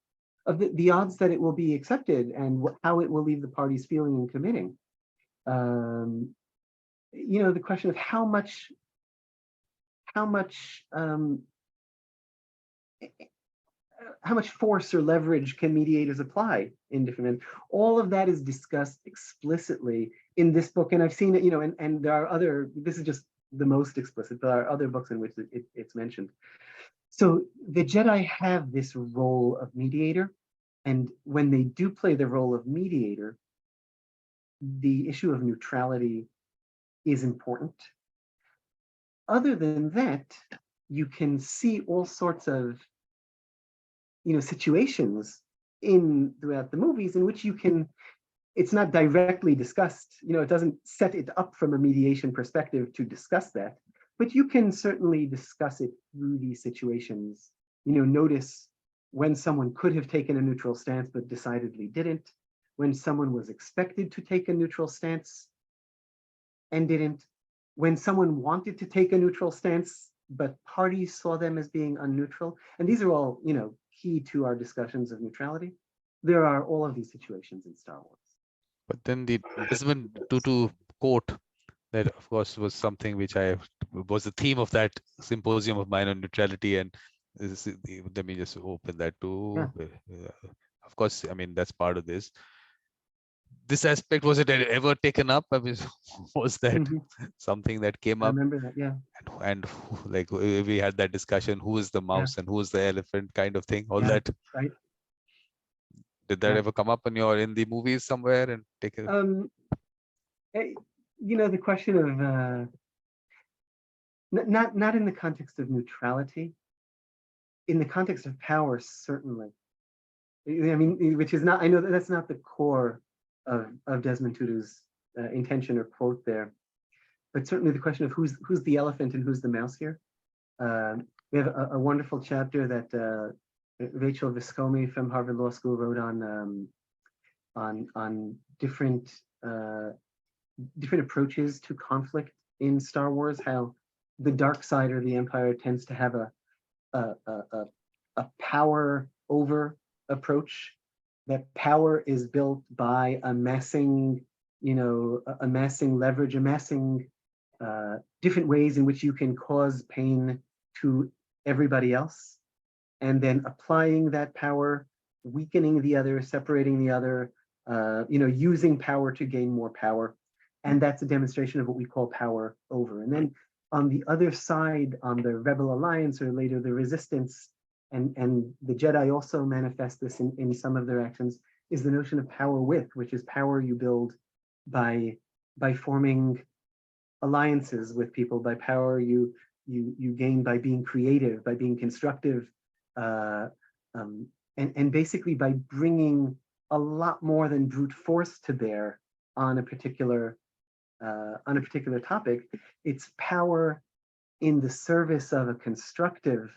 of the odds that it will be accepted and how it will leave the parties feeling and committing. The question of how much force or leverage can mediators apply in different events? All of that is discussed explicitly in this book, and I've seen it, and there are other, this is just the most explicit, there are other books in which it's mentioned. So the Jedi have this role of mediator, and when they do play the role of mediator, the issue of neutrality is important. Other than that, you can see all sorts of situations throughout the movies in which it's not directly discussed. It doesn't set it up from a mediation perspective to discuss that, but you can certainly discuss it through these situations. Notice when someone could have taken a neutral stance but decidedly didn't, when someone was expected to take a neutral stance and didn't, when someone wanted to take a neutral stance but parties saw them as being unneutral. And these are all, key to our discussions of neutrality. There are all of these situations in Star Wars. But then the Desmond Tutu quote, that of course was something which was the theme of that symposium of mine on neutrality, and let me just open that Yeah. too. Of course, I mean that's part of this. This aspect, was it ever taken up? I mean, was that Mhm. something that came I up? remember that. Yeah. And like we had that discussion, who is the Yeah. mouse and who is the elephant kind of thing, all Yeah. that. Right. Did that Yeah. ever come up in the movies somewhere and take a Um, eh, the question of not in the context of neutrality, in the context of power, certainly. I mean, which is not. I know that that's not the core of Desmond Tutu's intention or quote there, but certainly the question of who's the elephant and who's the mouse here. We have a wonderful chapter that Rachel Viscomi from Harvard Law School wrote on uh, different approaches to conflict in Star Wars. How the dark side or the Empire tends to have a, a, a, a power over approach. That power is built by amassing, amassing leverage, amassing different ways in which you can cause pain to everybody else, and then applying that power, weakening the other, separating the other, using power to gain more power. And that's a demonstration of what we call power over. And then on the other side, on the Rebel Alliance or later the Resistance, and the Jedi also manifest this in some of their actions, is the notion of power with, which is power you build by forming alliances with people, by power you gain by being creative, by being constructive, uh, and basically by bringing a lot more than brute force to bear on a particular topic. It's power in the service of a constructive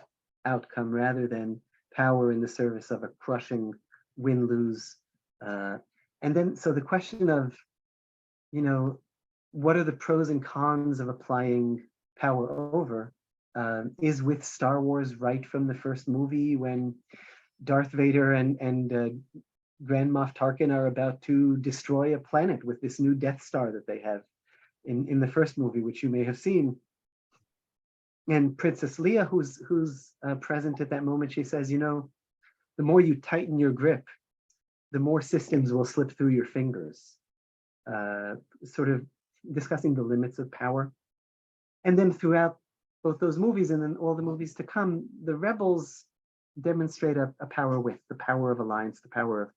outcome rather than power in the service of a crushing win-lose. And then, so the question of, you know, what are the pros and cons of applying power over is with Star Wars right from the first movie when Darth Vader and Grand Moff Tarkin are about to destroy a planet with this new Death Star that they have in the first movie, which you may have seen. And Princess Leia, who's present at that moment, she says, the more you tighten your grip, the more systems will slip through your fingers. Sort of discussing the limits of power. And then throughout both those movies and then all the movies to come, the rebels demonstrate a power with, the power of alliance, the power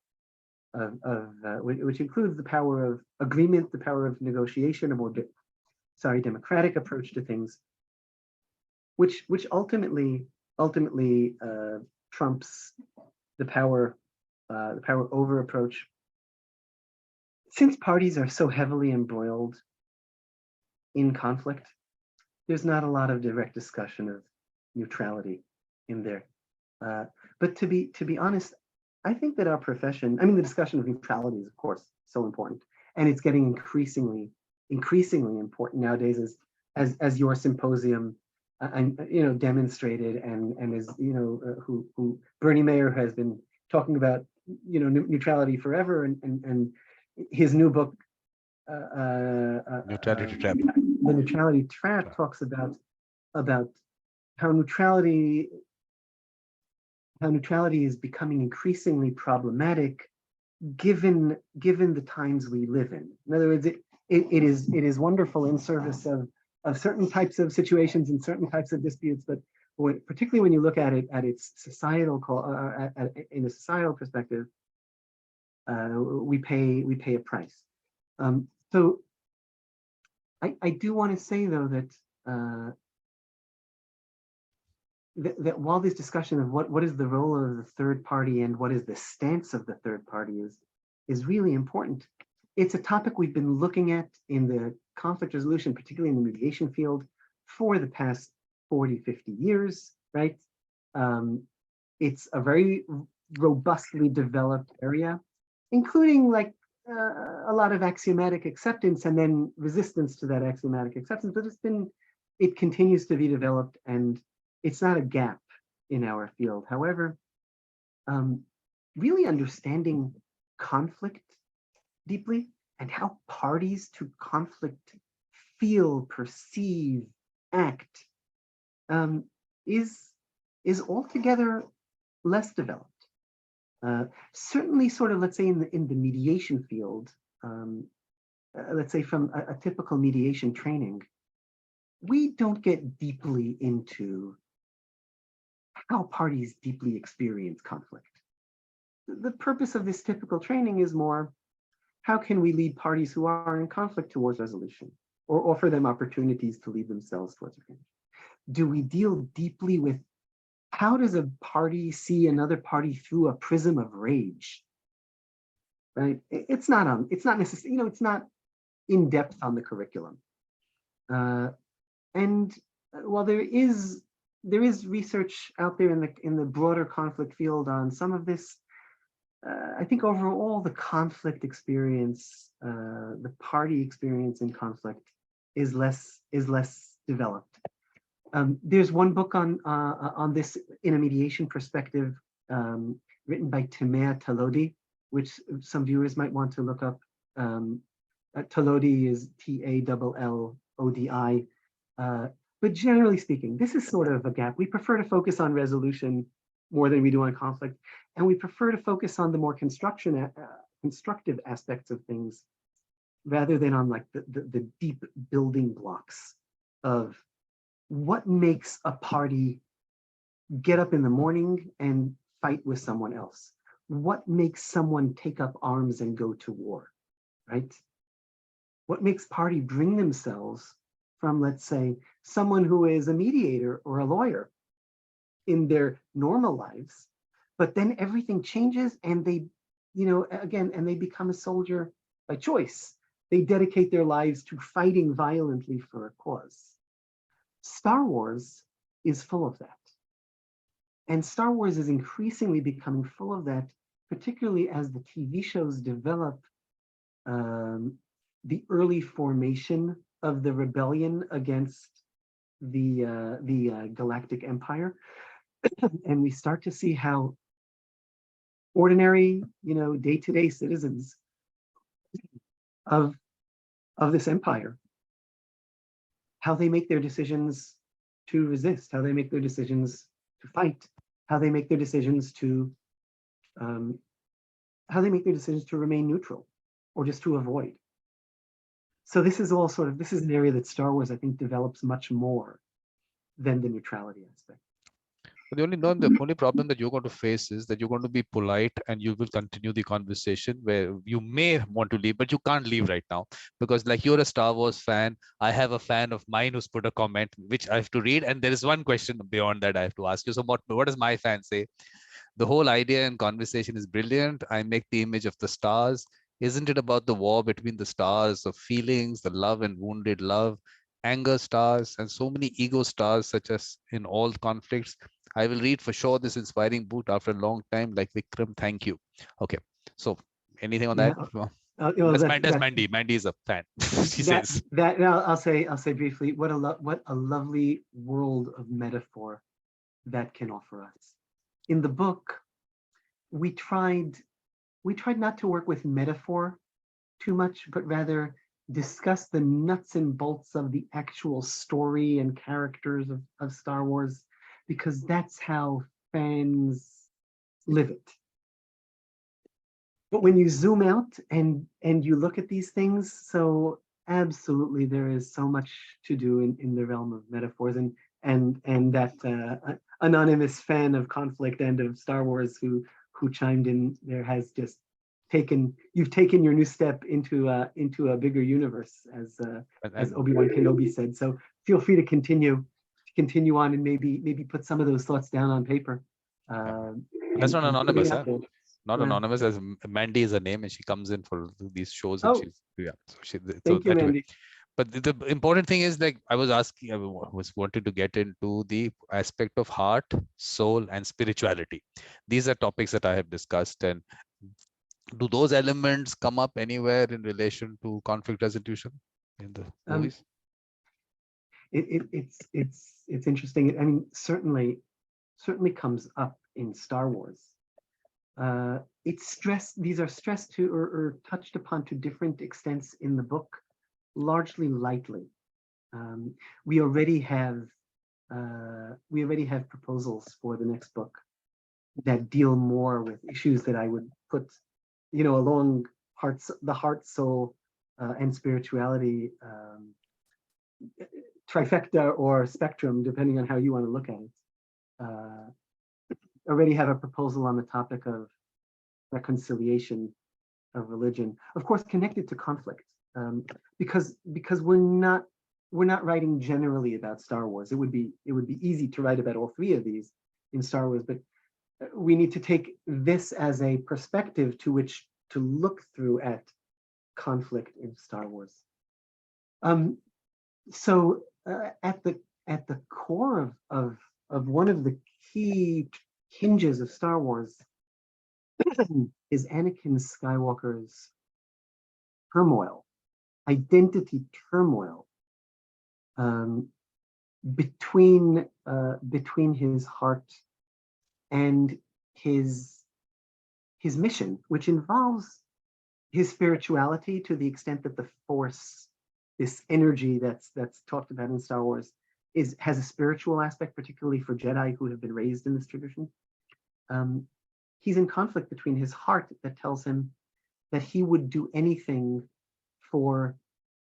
which includes the power of agreement, the power of negotiation, a more democratic approach to things, which ultimately trumps the power over approach. Since parties are so heavily embroiled in conflict, there's not a lot of direct discussion of neutrality in there. But to be honest, I think that our profession, I mean, the discussion of neutrality is, of course, so important, and it's getting increasingly important nowadays as your symposium demonstrated, and as who Bernie Mayer has been talking about neutrality forever, and his new book neutrality trap? The Neutrality Trap talks about how neutrality is becoming increasingly problematic given the times we live in. In other words, it is wonderful in service of certain types of situations and certain types of disputes, but particularly when you look at it at its societal in a societal perspective, we pay a price. So I do want to say, though, that that while this discussion of what is the role of the third party and what is the stance of the third party is really important, it's a topic we've been looking at in the conflict resolution, particularly in the mediation field, for the past 40, 50 years, right? It's a very robustly developed area, including like a lot of axiomatic acceptance and then resistance to that axiomatic acceptance, but it continues to be developed, and it's not a gap in our field. However, really understanding conflict deeply and how parties to conflict feel, perceive, act is is altogether less developed. Certainly, sort of, let's say, in the mediation field, let's say from a typical mediation training, we don't get deeply into how parties deeply experience conflict. The purpose of this typical training is more, how can we lead parties who are in conflict towards resolution, or offer them opportunities to lead themselves towards resolution? Do we deal deeply with how does a party see another party through a prism of rage? Right? It's not necessarily, it's not in depth on the curriculum. And while there is research out there in the broader conflict field on some of this, I think overall the conflict experience, the party experience in conflict is less developed. There's one book on this in a mediation perspective, written by Timea Talodi, which some viewers might want to look up. Talodi is Tallodi. But generally speaking, this is sort of a gap. We prefer to focus on resolution more than we do on conflict, and we prefer to focus on the more constructive aspects of things, rather than on like the deep building blocks of what makes a party get up in the morning and fight with someone else. What makes someone take up arms and go to war, right? What makes party bring themselves from, let's say, someone who is a mediator or a lawyer in their normal lives, but then everything changes and they, and they become a soldier by choice. They dedicate their lives to fighting violently for a cause. Star Wars is full of that. And Star Wars is increasingly becoming full of that, particularly as the TV shows develop the early formation of the rebellion against the Galactic Empire. And we start to see how ordinary, day-to-day citizens of this empire, how they make their decisions to resist, how they make their decisions to fight, how they make their decisions to remain neutral or just to avoid. So this is all this is an area that Star Wars, I think, develops much more than the neutrality aspect. But the only problem that you're going to face is that you're going to be polite and you will continue the conversation where you may want to leave, but you can't leave right now because, like, you're a Star Wars fan. I have a fan of mine who's put a comment which I have to read, and there is one question beyond that I have to ask you. So what does my fan say? The whole idea and conversation is brilliant. I make the image of the stars. Isn't it about the war between the stars of feelings, the love and wounded love, anger stars, and so many ego stars, such as in all conflicts? I will read for sure this inspiring book after a long time, like Vikram. Thank you. Okay. So anything on that? That's Mandy. Mandy is a fan. She says. I'll say briefly, what a lovely world of metaphor that can offer us. In the book, we tried not to work with metaphor too much, but rather discuss the nuts and bolts of the actual story and characters of Star Wars, because that's how fans live it. But when you zoom out and you look at these things, so absolutely there is so much to do in the realm of metaphors, and that anonymous fan of conflict and of Star Wars who chimed in there has just you've taken your new step into a bigger universe, as Obi-Wan Kenobi said. So feel free to continue on and maybe put some of those thoughts down on paper. That's not anonymous, huh? Not anonymous, as Mandy is her name, and she comes in for these shows. And thank you, Mandy. But the important thing is, like, I was wanted to get into the aspect of heart, soul, and spirituality. These are topics that I have discussed. And do those elements come up anywhere in relation to conflict resolution in the movies? It's interesting. I mean, certainly comes up in Star Wars. These are stressed to or touched upon to different extents in the book, largely lightly. We already have we already have proposals for the next book that deal more with issues that I would put, along the heart, soul, and spirituality trifecta or spectrum, depending on how you want to look at it. Already have a proposal on the topic of reconciliation of religion, of course, connected to conflict, because we're not writing generally about Star Wars. It would be easy to write about all three of these in Star Wars, but we need to take this as a perspective to which to look through at conflict in Star Wars. So at the core of one of the key hinges of Star Wars is Anakin Skywalker's turmoil, identity turmoil, between his heart and his mission, which involves his spirituality to the extent that the Force, this energy that's talked about in Star Wars, has a spiritual aspect, particularly for Jedi who have been raised in this tradition. He's in conflict between his heart that tells him that he would do anything for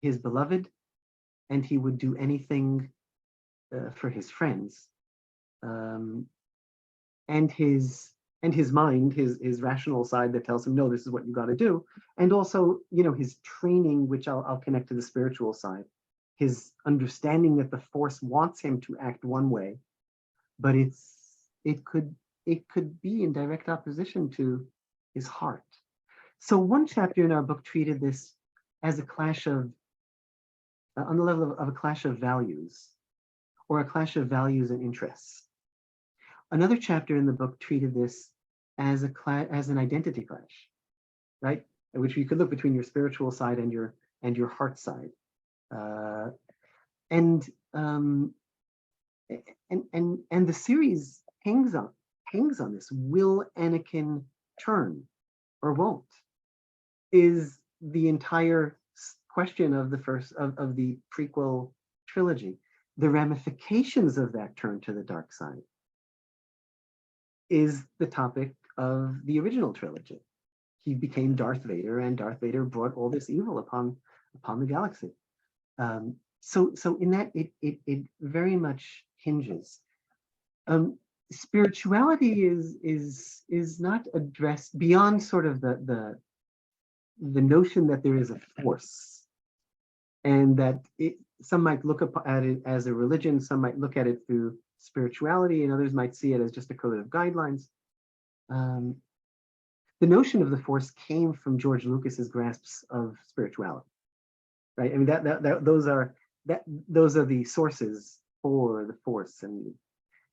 his beloved, and he would do anything for his friends, and his mind, his rational side that tells him, no, this is what you got to do, and also, his training, which I'll connect to the spiritual side, his understanding that the Force wants him to act one way, but it could be in direct opposition to his heart. So one chapter in our book treated this as a clash of, on the level of a clash of values, or a clash of values and interests. Another chapter in the book treated this as an identity clash, right? At which you could look between your spiritual side and your heart side, and the series hangs on this. Will Anakin turn or won't? Is the entire question of the prequel trilogy. The ramifications of that turn to the dark side is the topic of the original trilogy. He became Darth Vader, and Darth Vader brought all this evil upon the galaxy. So in that, it very much hinges. Spirituality is not addressed beyond sort of the notion that there is a force, and that some might look at it as a religion, some might look at it through spirituality, and others might see it as just a code of guidelines. The notion of the Force came from George Lucas's grasps of spirituality, right? I mean, those are the sources for the Force, and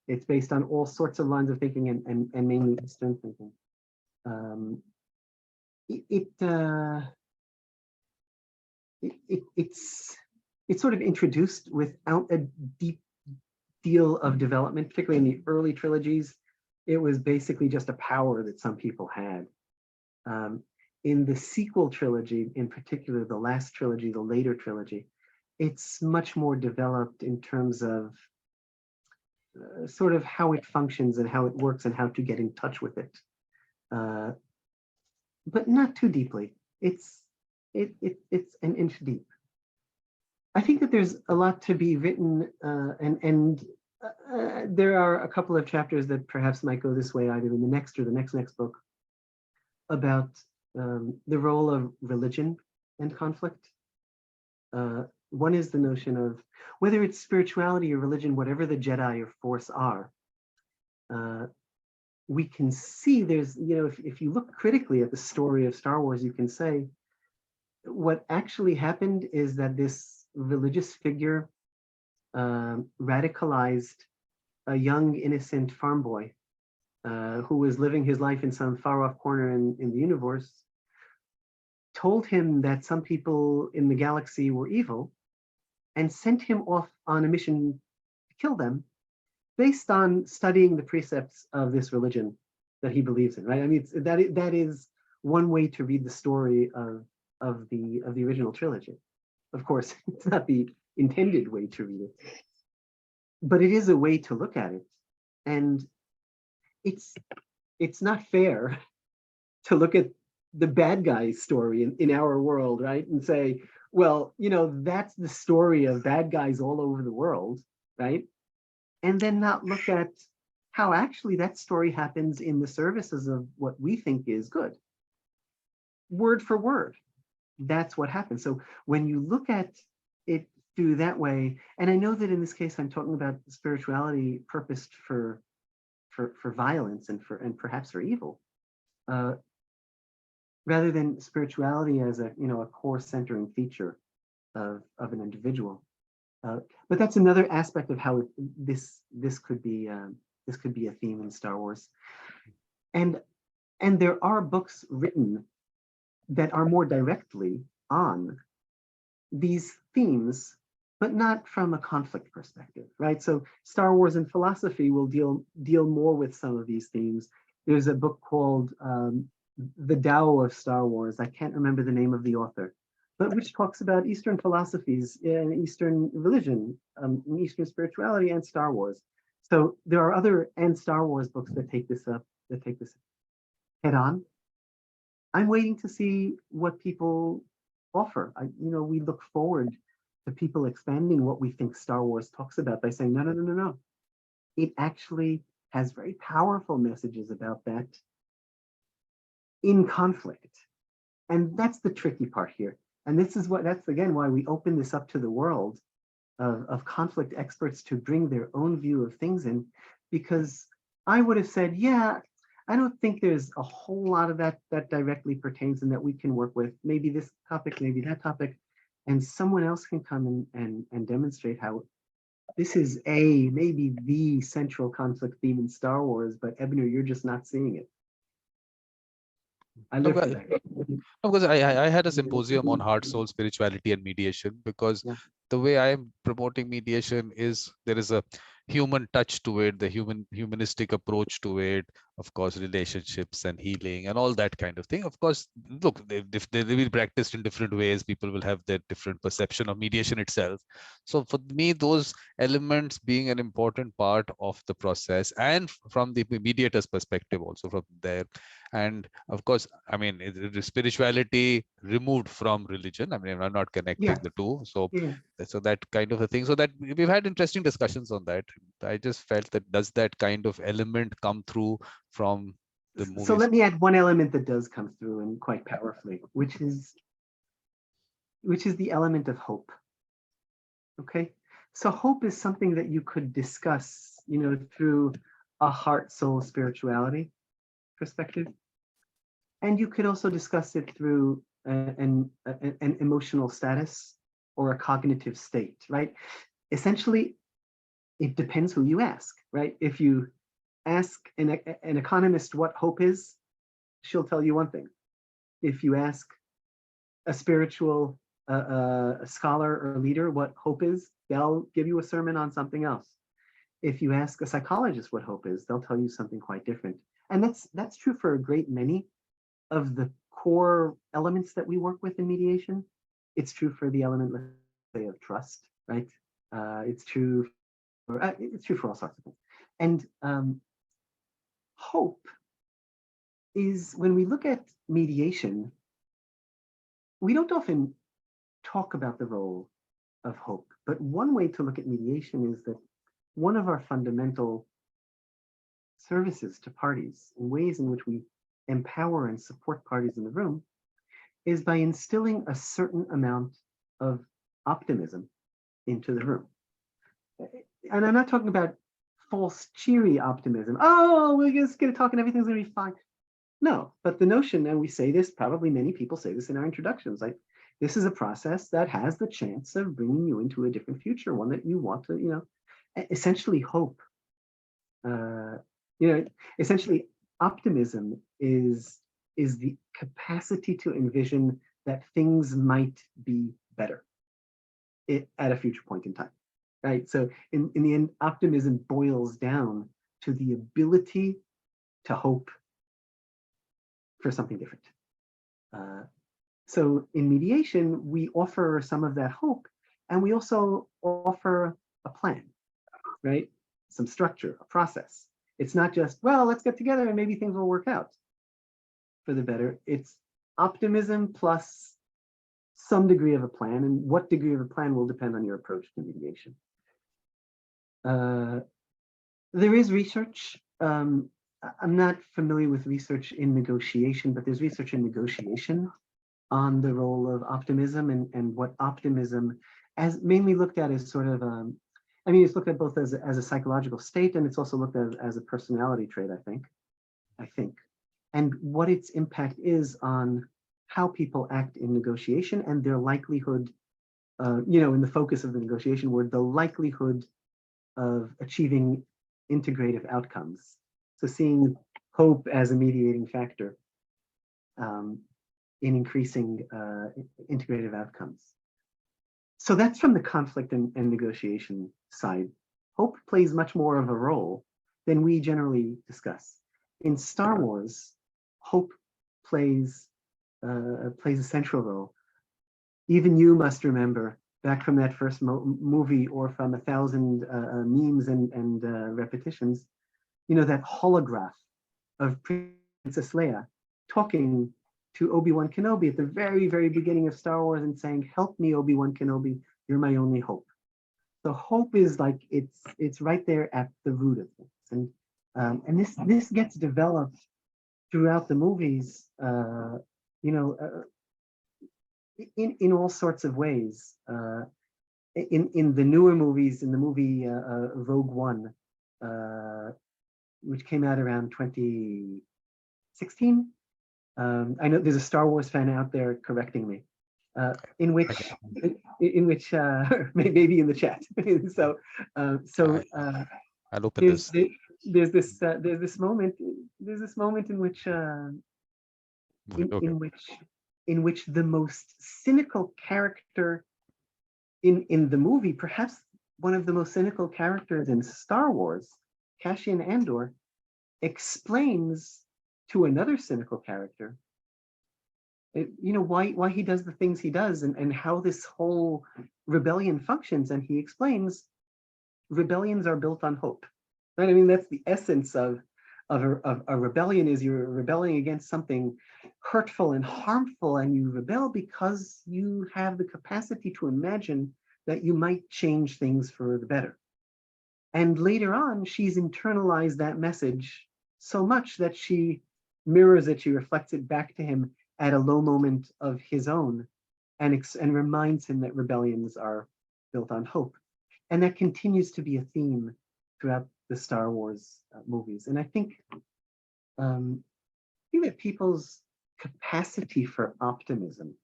it's based on all sorts of lines of thinking, and mainly Eastern thinking. It's sort of introduced without a deep deal of development, particularly in the early trilogies. It was basically just a power that some people had. In the sequel trilogy, in particular, the last trilogy, the later trilogy, it's much more developed in terms of sort of how it functions and how it works and how to get in touch with it, but not too deeply. It's an inch deep. I think that there's a lot to be written, and there are a couple of chapters that perhaps might go this way, either in the next or the next book, about the role of religion and conflict. One is the notion of whether it's spirituality or religion, whatever the Jedi or Force are, we can see there's, if you look critically at the story of Star Wars, you can say what actually happened is that this religious figure radicalized a young, innocent farm boy who was living his life in some far-off corner in the universe, told him that some people in the galaxy were evil, and sent him off on a mission to kill them, based on studying the precepts of this religion that he believes in. Right? I mean, that is one way to read the story of the original trilogy. Of course, it's not the intended way to read it. but it is a way to look at it. And it's not fair to look at the bad guy's story in our world, right? And say, well, that's the story of bad guys all over the world, right? And then not look at how actually that story happens in the services of what we think is good. Word for word, that's what happens. So when you look at it through that way, and I know that in this case I'm talking about spirituality purposed for violence and perhaps for evil, rather than spirituality as a core centering feature of an individual. But that's another aspect of how this could be a theme in Star Wars. And there are books written that are more directly on these themes, but not from a conflict perspective, right? So Star Wars and philosophy will deal more with some of these themes. There's a book called The Tao of Star Wars. I can't remember the name of the author, but which talks about Eastern philosophies and Eastern religion, Eastern spirituality, and Star Wars. So there are other and Star Wars books that take this head on. I'm waiting to see what people offer. We look forward to people expanding what we think Star Wars talks about by saying, no. It actually has very powerful messages about that in conflict. And that's the tricky part here. And that's again why we open this up to the world of conflict experts to bring their own view of things in, because I would have said, yeah, I don't think there's a whole lot of that directly pertains and that we can work with. Maybe this topic, maybe that topic, and someone else can come and demonstrate how this is maybe the central conflict theme in Star Wars, but Ebner, you're just not seeing it. I live for that. Because I had a symposium on heart, soul, spirituality, and mediation, because the way I am promoting mediation is there is a human touch to it, the humanistic approach to it, of course, relationships and healing and all that kind of thing. Of course, look, if they will be practiced in different ways, people will have their different perception of mediation itself. So for me, those elements being an important part of the process, and from the mediator's perspective also from there. And of course, I mean, it is spirituality removed from religion. I mean, I'm not connecting the two. So that kind of a thing. So that we've had interesting discussions on that. I just felt that does that kind of element come through from the movies? So let me add one element that does come through and quite powerfully, which is the element of hope. Okay, so hope is something that you could discuss, through a heart, soul, spirituality perspective, and you could also discuss it through an emotional status or a cognitive state, right? Essentially, it depends who you ask, right? If you ask an economist what hope is, she'll tell you one thing. If you ask a spiritual a scholar or leader what hope is, they'll give you a sermon on something else. If you ask a psychologist what hope is, they'll tell you something quite different. And that's true for a great many of the core elements that we work with in mediation. It's true for the element, let's say, of trust, right? It's true for all sorts of things. And hope is, when we look at mediation, we don't often talk about the role of hope. But one way to look at mediation is that one of our fundamental services to parties, and ways in which we empower and support parties in the room, is by instilling a certain amount of optimism into the room. And I'm not talking about false, cheery optimism. Oh, we're just going to talk and everything's going to be fine. No, but the notion, and we say this, probably many people say this in our introductions, like, this is a process that has the chance of bringing you into a different future, one that you want to, essentially hope. Essentially, optimism is the capacity to envision that things might be better at a future point in time, right? So in the end, optimism boils down to the ability to hope for something different. So in mediation, we offer some of that hope, and we also offer a plan, right? Some structure, a process. It's not just, well, let's get together and maybe things will work out for the better. It's optimism plus some degree of a plan, and what degree of a plan will depend on your approach to mediation. There is research. I'm not familiar with research in negotiation, but there's research in negotiation on the role of optimism and what optimism, as mainly looked at as sort of, I mean, it's looked at both as a psychological state, and it's also looked at as a personality trait, I think, and what its impact is on how people act in negotiation and their likelihood, in the focus of the negotiation word, the likelihood of achieving integrative outcomes. So seeing hope as a mediating factor in increasing integrative outcomes. So that's from the conflict and negotiation side. Hope plays much more of a role than we generally discuss. In Star Wars, hope plays a central role. Even you must remember back from that first movie, or from 1,000 memes and repetitions, that holograph of Princess Leia talking to Obi-Wan Kenobi at the very, very beginning of Star Wars and saying, "Help me, Obi-Wan Kenobi, you're my only hope." So hope is like, it's right there at the root of things. And this gets developed throughout the movies, in all sorts of ways. In the newer movies, in the movie Rogue One, which came out around 2016. I know there's a Star Wars fan out there correcting me, in which maybe in the chat. So I'll open this. There's this moment in which in which the most cynical character in the movie, perhaps one of the most cynical characters in Star Wars, Cassian Andor, explains to another cynical character, why he does the things he does, and how this whole rebellion functions. And he explains, rebellions are built on hope. Right? I mean, that's the essence of a rebellion, is you're rebelling against something hurtful and harmful, and you rebel because you have the capacity to imagine that you might change things for the better. And later on, she's internalized that message so much that she mirrors it, she reflects it back to him at a low moment of his own, and reminds him that rebellions are built on hope. And that continues to be a theme throughout the Star Wars movies. And I think that people's capacity for optimism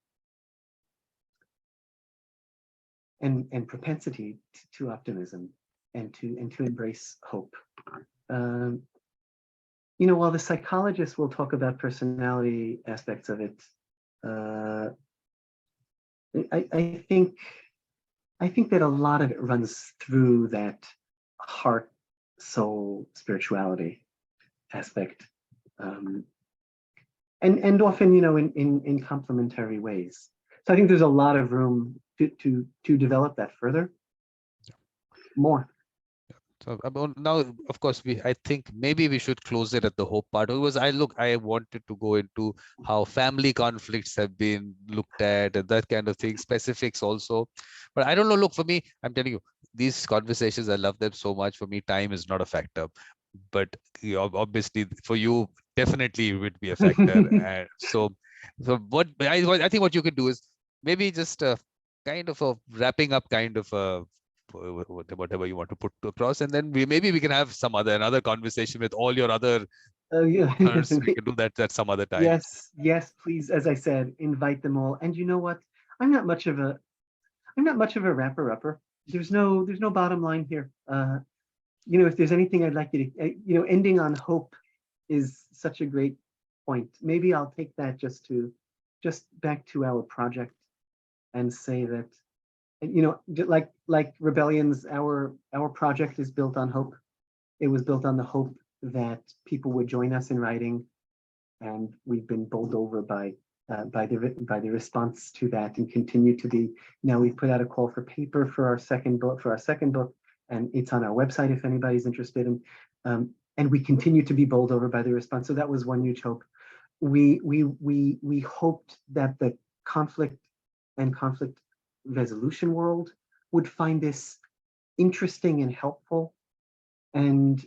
and propensity to optimism and to embrace hope. While the psychologists will talk about personality aspects of it, I think that a lot of it runs through that heart, soul, spirituality aspect, and often, in complementary ways. So I think there's a lot of room to develop that further, more. So now, of course, I think maybe we should close it at the hope part. Because I wanted to go into how family conflicts have been looked at and that kind of thing, specifics also. But I don't know. Look, for me, I'm telling you, these conversations, I love them so much. For me, time is not a factor. But obviously, for you, definitely it would be a factor. And so what I think what you can do is maybe just kind of a wrapping up kind of a whatever you want to put across, and then maybe we can have another conversation with all your other Yeah. we can do that at some other time. Yes, please. As I said, invite them all. And you know what? I'm not much of a wrapper-upper. There's no bottom line here. If there's anything I'd like you to, ending on hope is such a great point. Maybe I'll take that just back to our project and say that, like rebellions, our project is built on hope. It was built on the hope that people would join us in writing, and we've been bowled over by the response to that, and continue to be. Now we've put out a call for paper for our second book, and it's on our website if anybody's interested. And we continue to be bowled over by the response. So that was one huge hope. We hoped that the conflict and conflict resolution world would find this interesting and helpful, and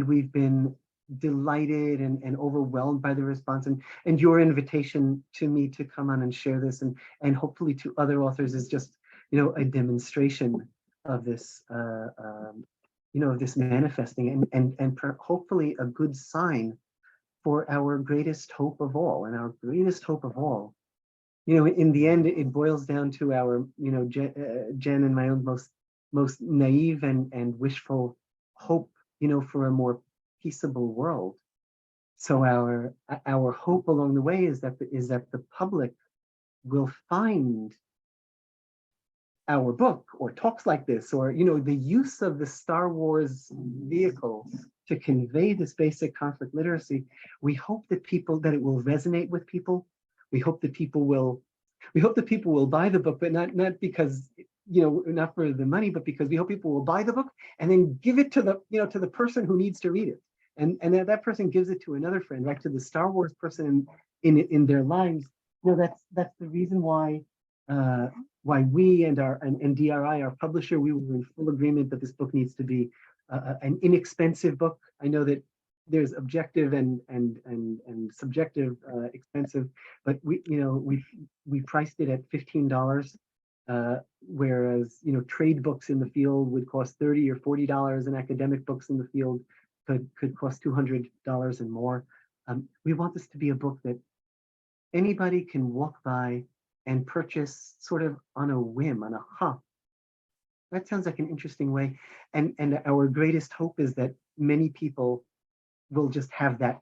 we've been delighted and overwhelmed by the response, and your invitation to me to come on and share this, and hopefully to other authors, is just, you know, a demonstration of this, you know, of this manifesting, and hopefully a good sign for our greatest hope of all. And our greatest hope of all, you know, in the end, it boils down to our, you know, Jen and my own most naive and wishful hope, you know, for a more peaceable world. So our hope along the way is that the public will find our book or talks like this, or, you know, the use of the Star Wars vehicle to convey this basic conflict literacy. We hope that it will resonate with people. We hope that people will buy the book, but not because, you know, not for the money, but because we hope people will buy the book and then give it to the, you know, to the person who needs to read it. And that person gives it to another friend, right? To the Star Wars person in their lives. You know, that's the reason why we and DRI, our publisher, we were in full agreement that this book needs to be an inexpensive book. I know that there's objective and subjective expensive, but we priced it at $15, whereas, you know, trade books in the field would cost $30 or $40, and academic books in the field could cost $200 and more. We want this to be a book that anybody can walk by and purchase sort of on a whim, on a that sounds like an interesting way. And our greatest hope is that many people will just have that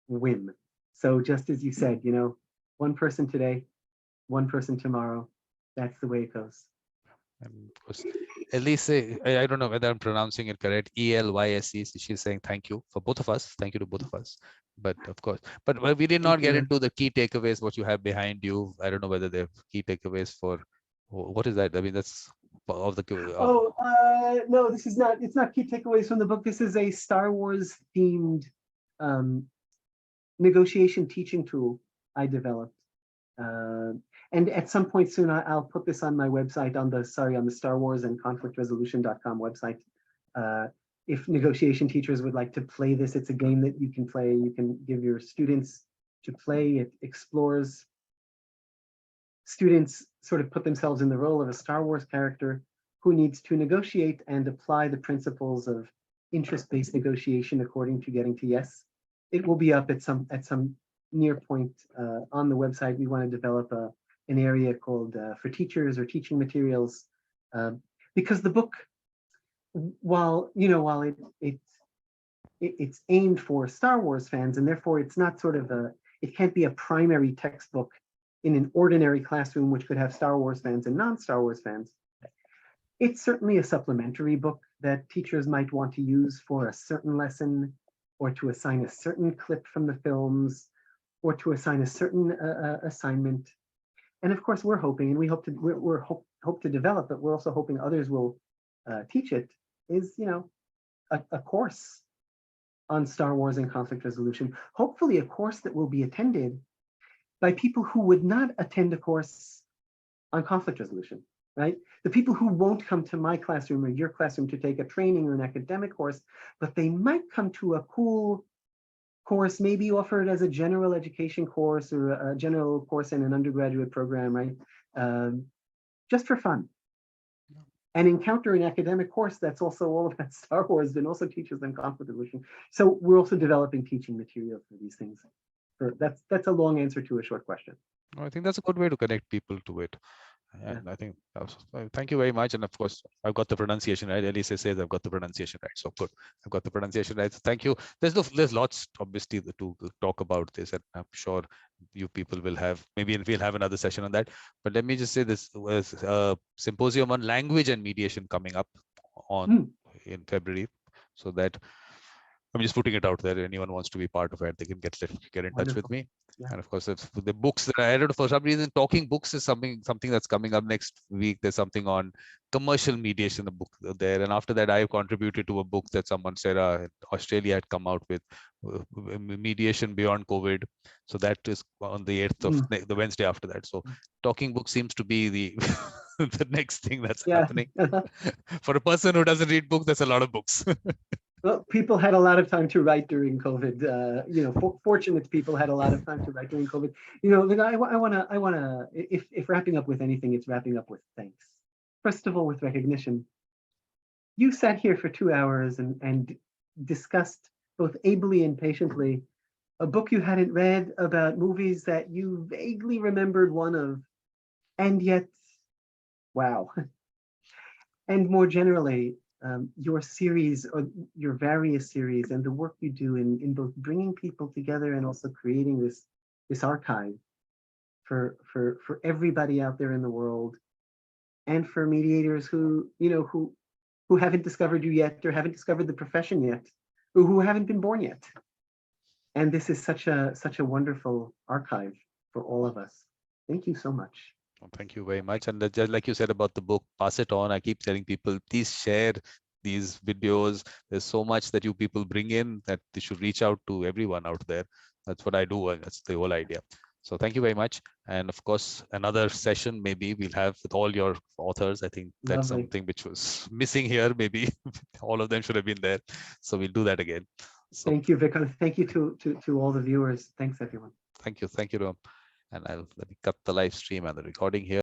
whim. So just as you said, you know, one person today, one person tomorrow, that's the way it goes. And of course, Elise, I don't know whether I'm pronouncing it correct, ELYSE, she's saying thank you for both of us. Thank you to both of us. But of course, but we did not get into the key takeaways, what you have behind you. I don't know whether they're key takeaways for, what is that? I mean, that's of the. No, this is not, it's not key takeaways from the book. This is a Star Wars themed negotiation teaching tool I developed. And at some point soon, I'll put this on my website, on the Star Wars and conflictresolution.com website. If negotiation teachers would like to play this, it's a game that you can play. You can give your students to play. It explores. Students sort of put themselves in the role of a Star Wars character who needs to negotiate and apply the principles of interest-based negotiation according to getting to yes. It will be up at some near point on the website. We want to develop an area called for teachers or teaching materials, because the book, while it's aimed for Star Wars fans, and therefore it's not sort of it can't be a primary textbook in an ordinary classroom, which could have Star Wars fans and non-Star Wars fans. It's certainly a supplementary book that teachers might want to use for a certain lesson, or to assign a certain clip from the films, or to assign a certain assignment. And of course, we're hoping, and we hope to develop, but we're also hoping others will teach it, is, you know, a course on Star Wars and conflict resolution. Hopefully a course that will be attended by people who would not attend a course on conflict resolution, right? The people who won't come to my classroom or your classroom to take a training or an academic course, but they might come to a cool course, maybe offered as a general education course or a general course in an undergraduate program, right? Just for fun. And encounter an academic course that's also all about Star Wars and also teaches them conflict resolution. So we're also developing teaching material for these things. That's a long answer to a short question. I think that's a good way to connect people to it. And I think thank you very much. And of course, I've got the pronunciation right. Elise says I've got the pronunciation right. So good. I've got the pronunciation right. So thank you. There's lots obviously to talk about this, and I'm sure you people will have, maybe we'll have another session on that. But let me just say this was a symposium on language and mediation coming up in February, so that I'm just putting it out there. Anyone wants to be part of it, they can get in touch with Wonderful. me. Yeah. And of course, it's the books that I don't know, for some reason, talking books is something that's coming up next week. There's something on commercial mediation, the book there. And after that, I have contributed to a book that someone said Australia had come out with, mediation beyond COVID. So that is on the 8th of Mm, the Wednesday after that. So talking book seems to be the the next thing that's yeah. happening. For a person who doesn't read books, that's a lot of books. Well, people had a lot of time to write during COVID. Fortunate people had a lot of time to write during COVID. I wanna, if wrapping up with anything, it's wrapping up with thanks. First of all, with recognition. You sat here for 2 hours and discussed both ably and patiently a book you hadn't read about movies that you vaguely remembered one of, and yet, wow. And more generally, your series or your various series and the work you do in both bringing people together and also creating this archive for everybody out there in the world, and for mediators who haven't discovered you yet or haven't discovered the profession yet, or who haven't been born yet. And this is such a wonderful archive for all of us. Thank you so much. Well, thank you very much. And just like you said about the book, pass it on. I keep telling people, please share these videos. There's so much that you people bring in that they should reach out to everyone out there. That's what I do, and that's the whole idea. So thank you very much. And of course, another session maybe we'll have with all your authors. I think that's Lovely. something which was missing here. Maybe all of them should have been there. So we'll do that again. So Thank you, Vikram. Thank you to all the viewers. Thanks, everyone. thank you, Ram. And let me cut the live stream and the recording here.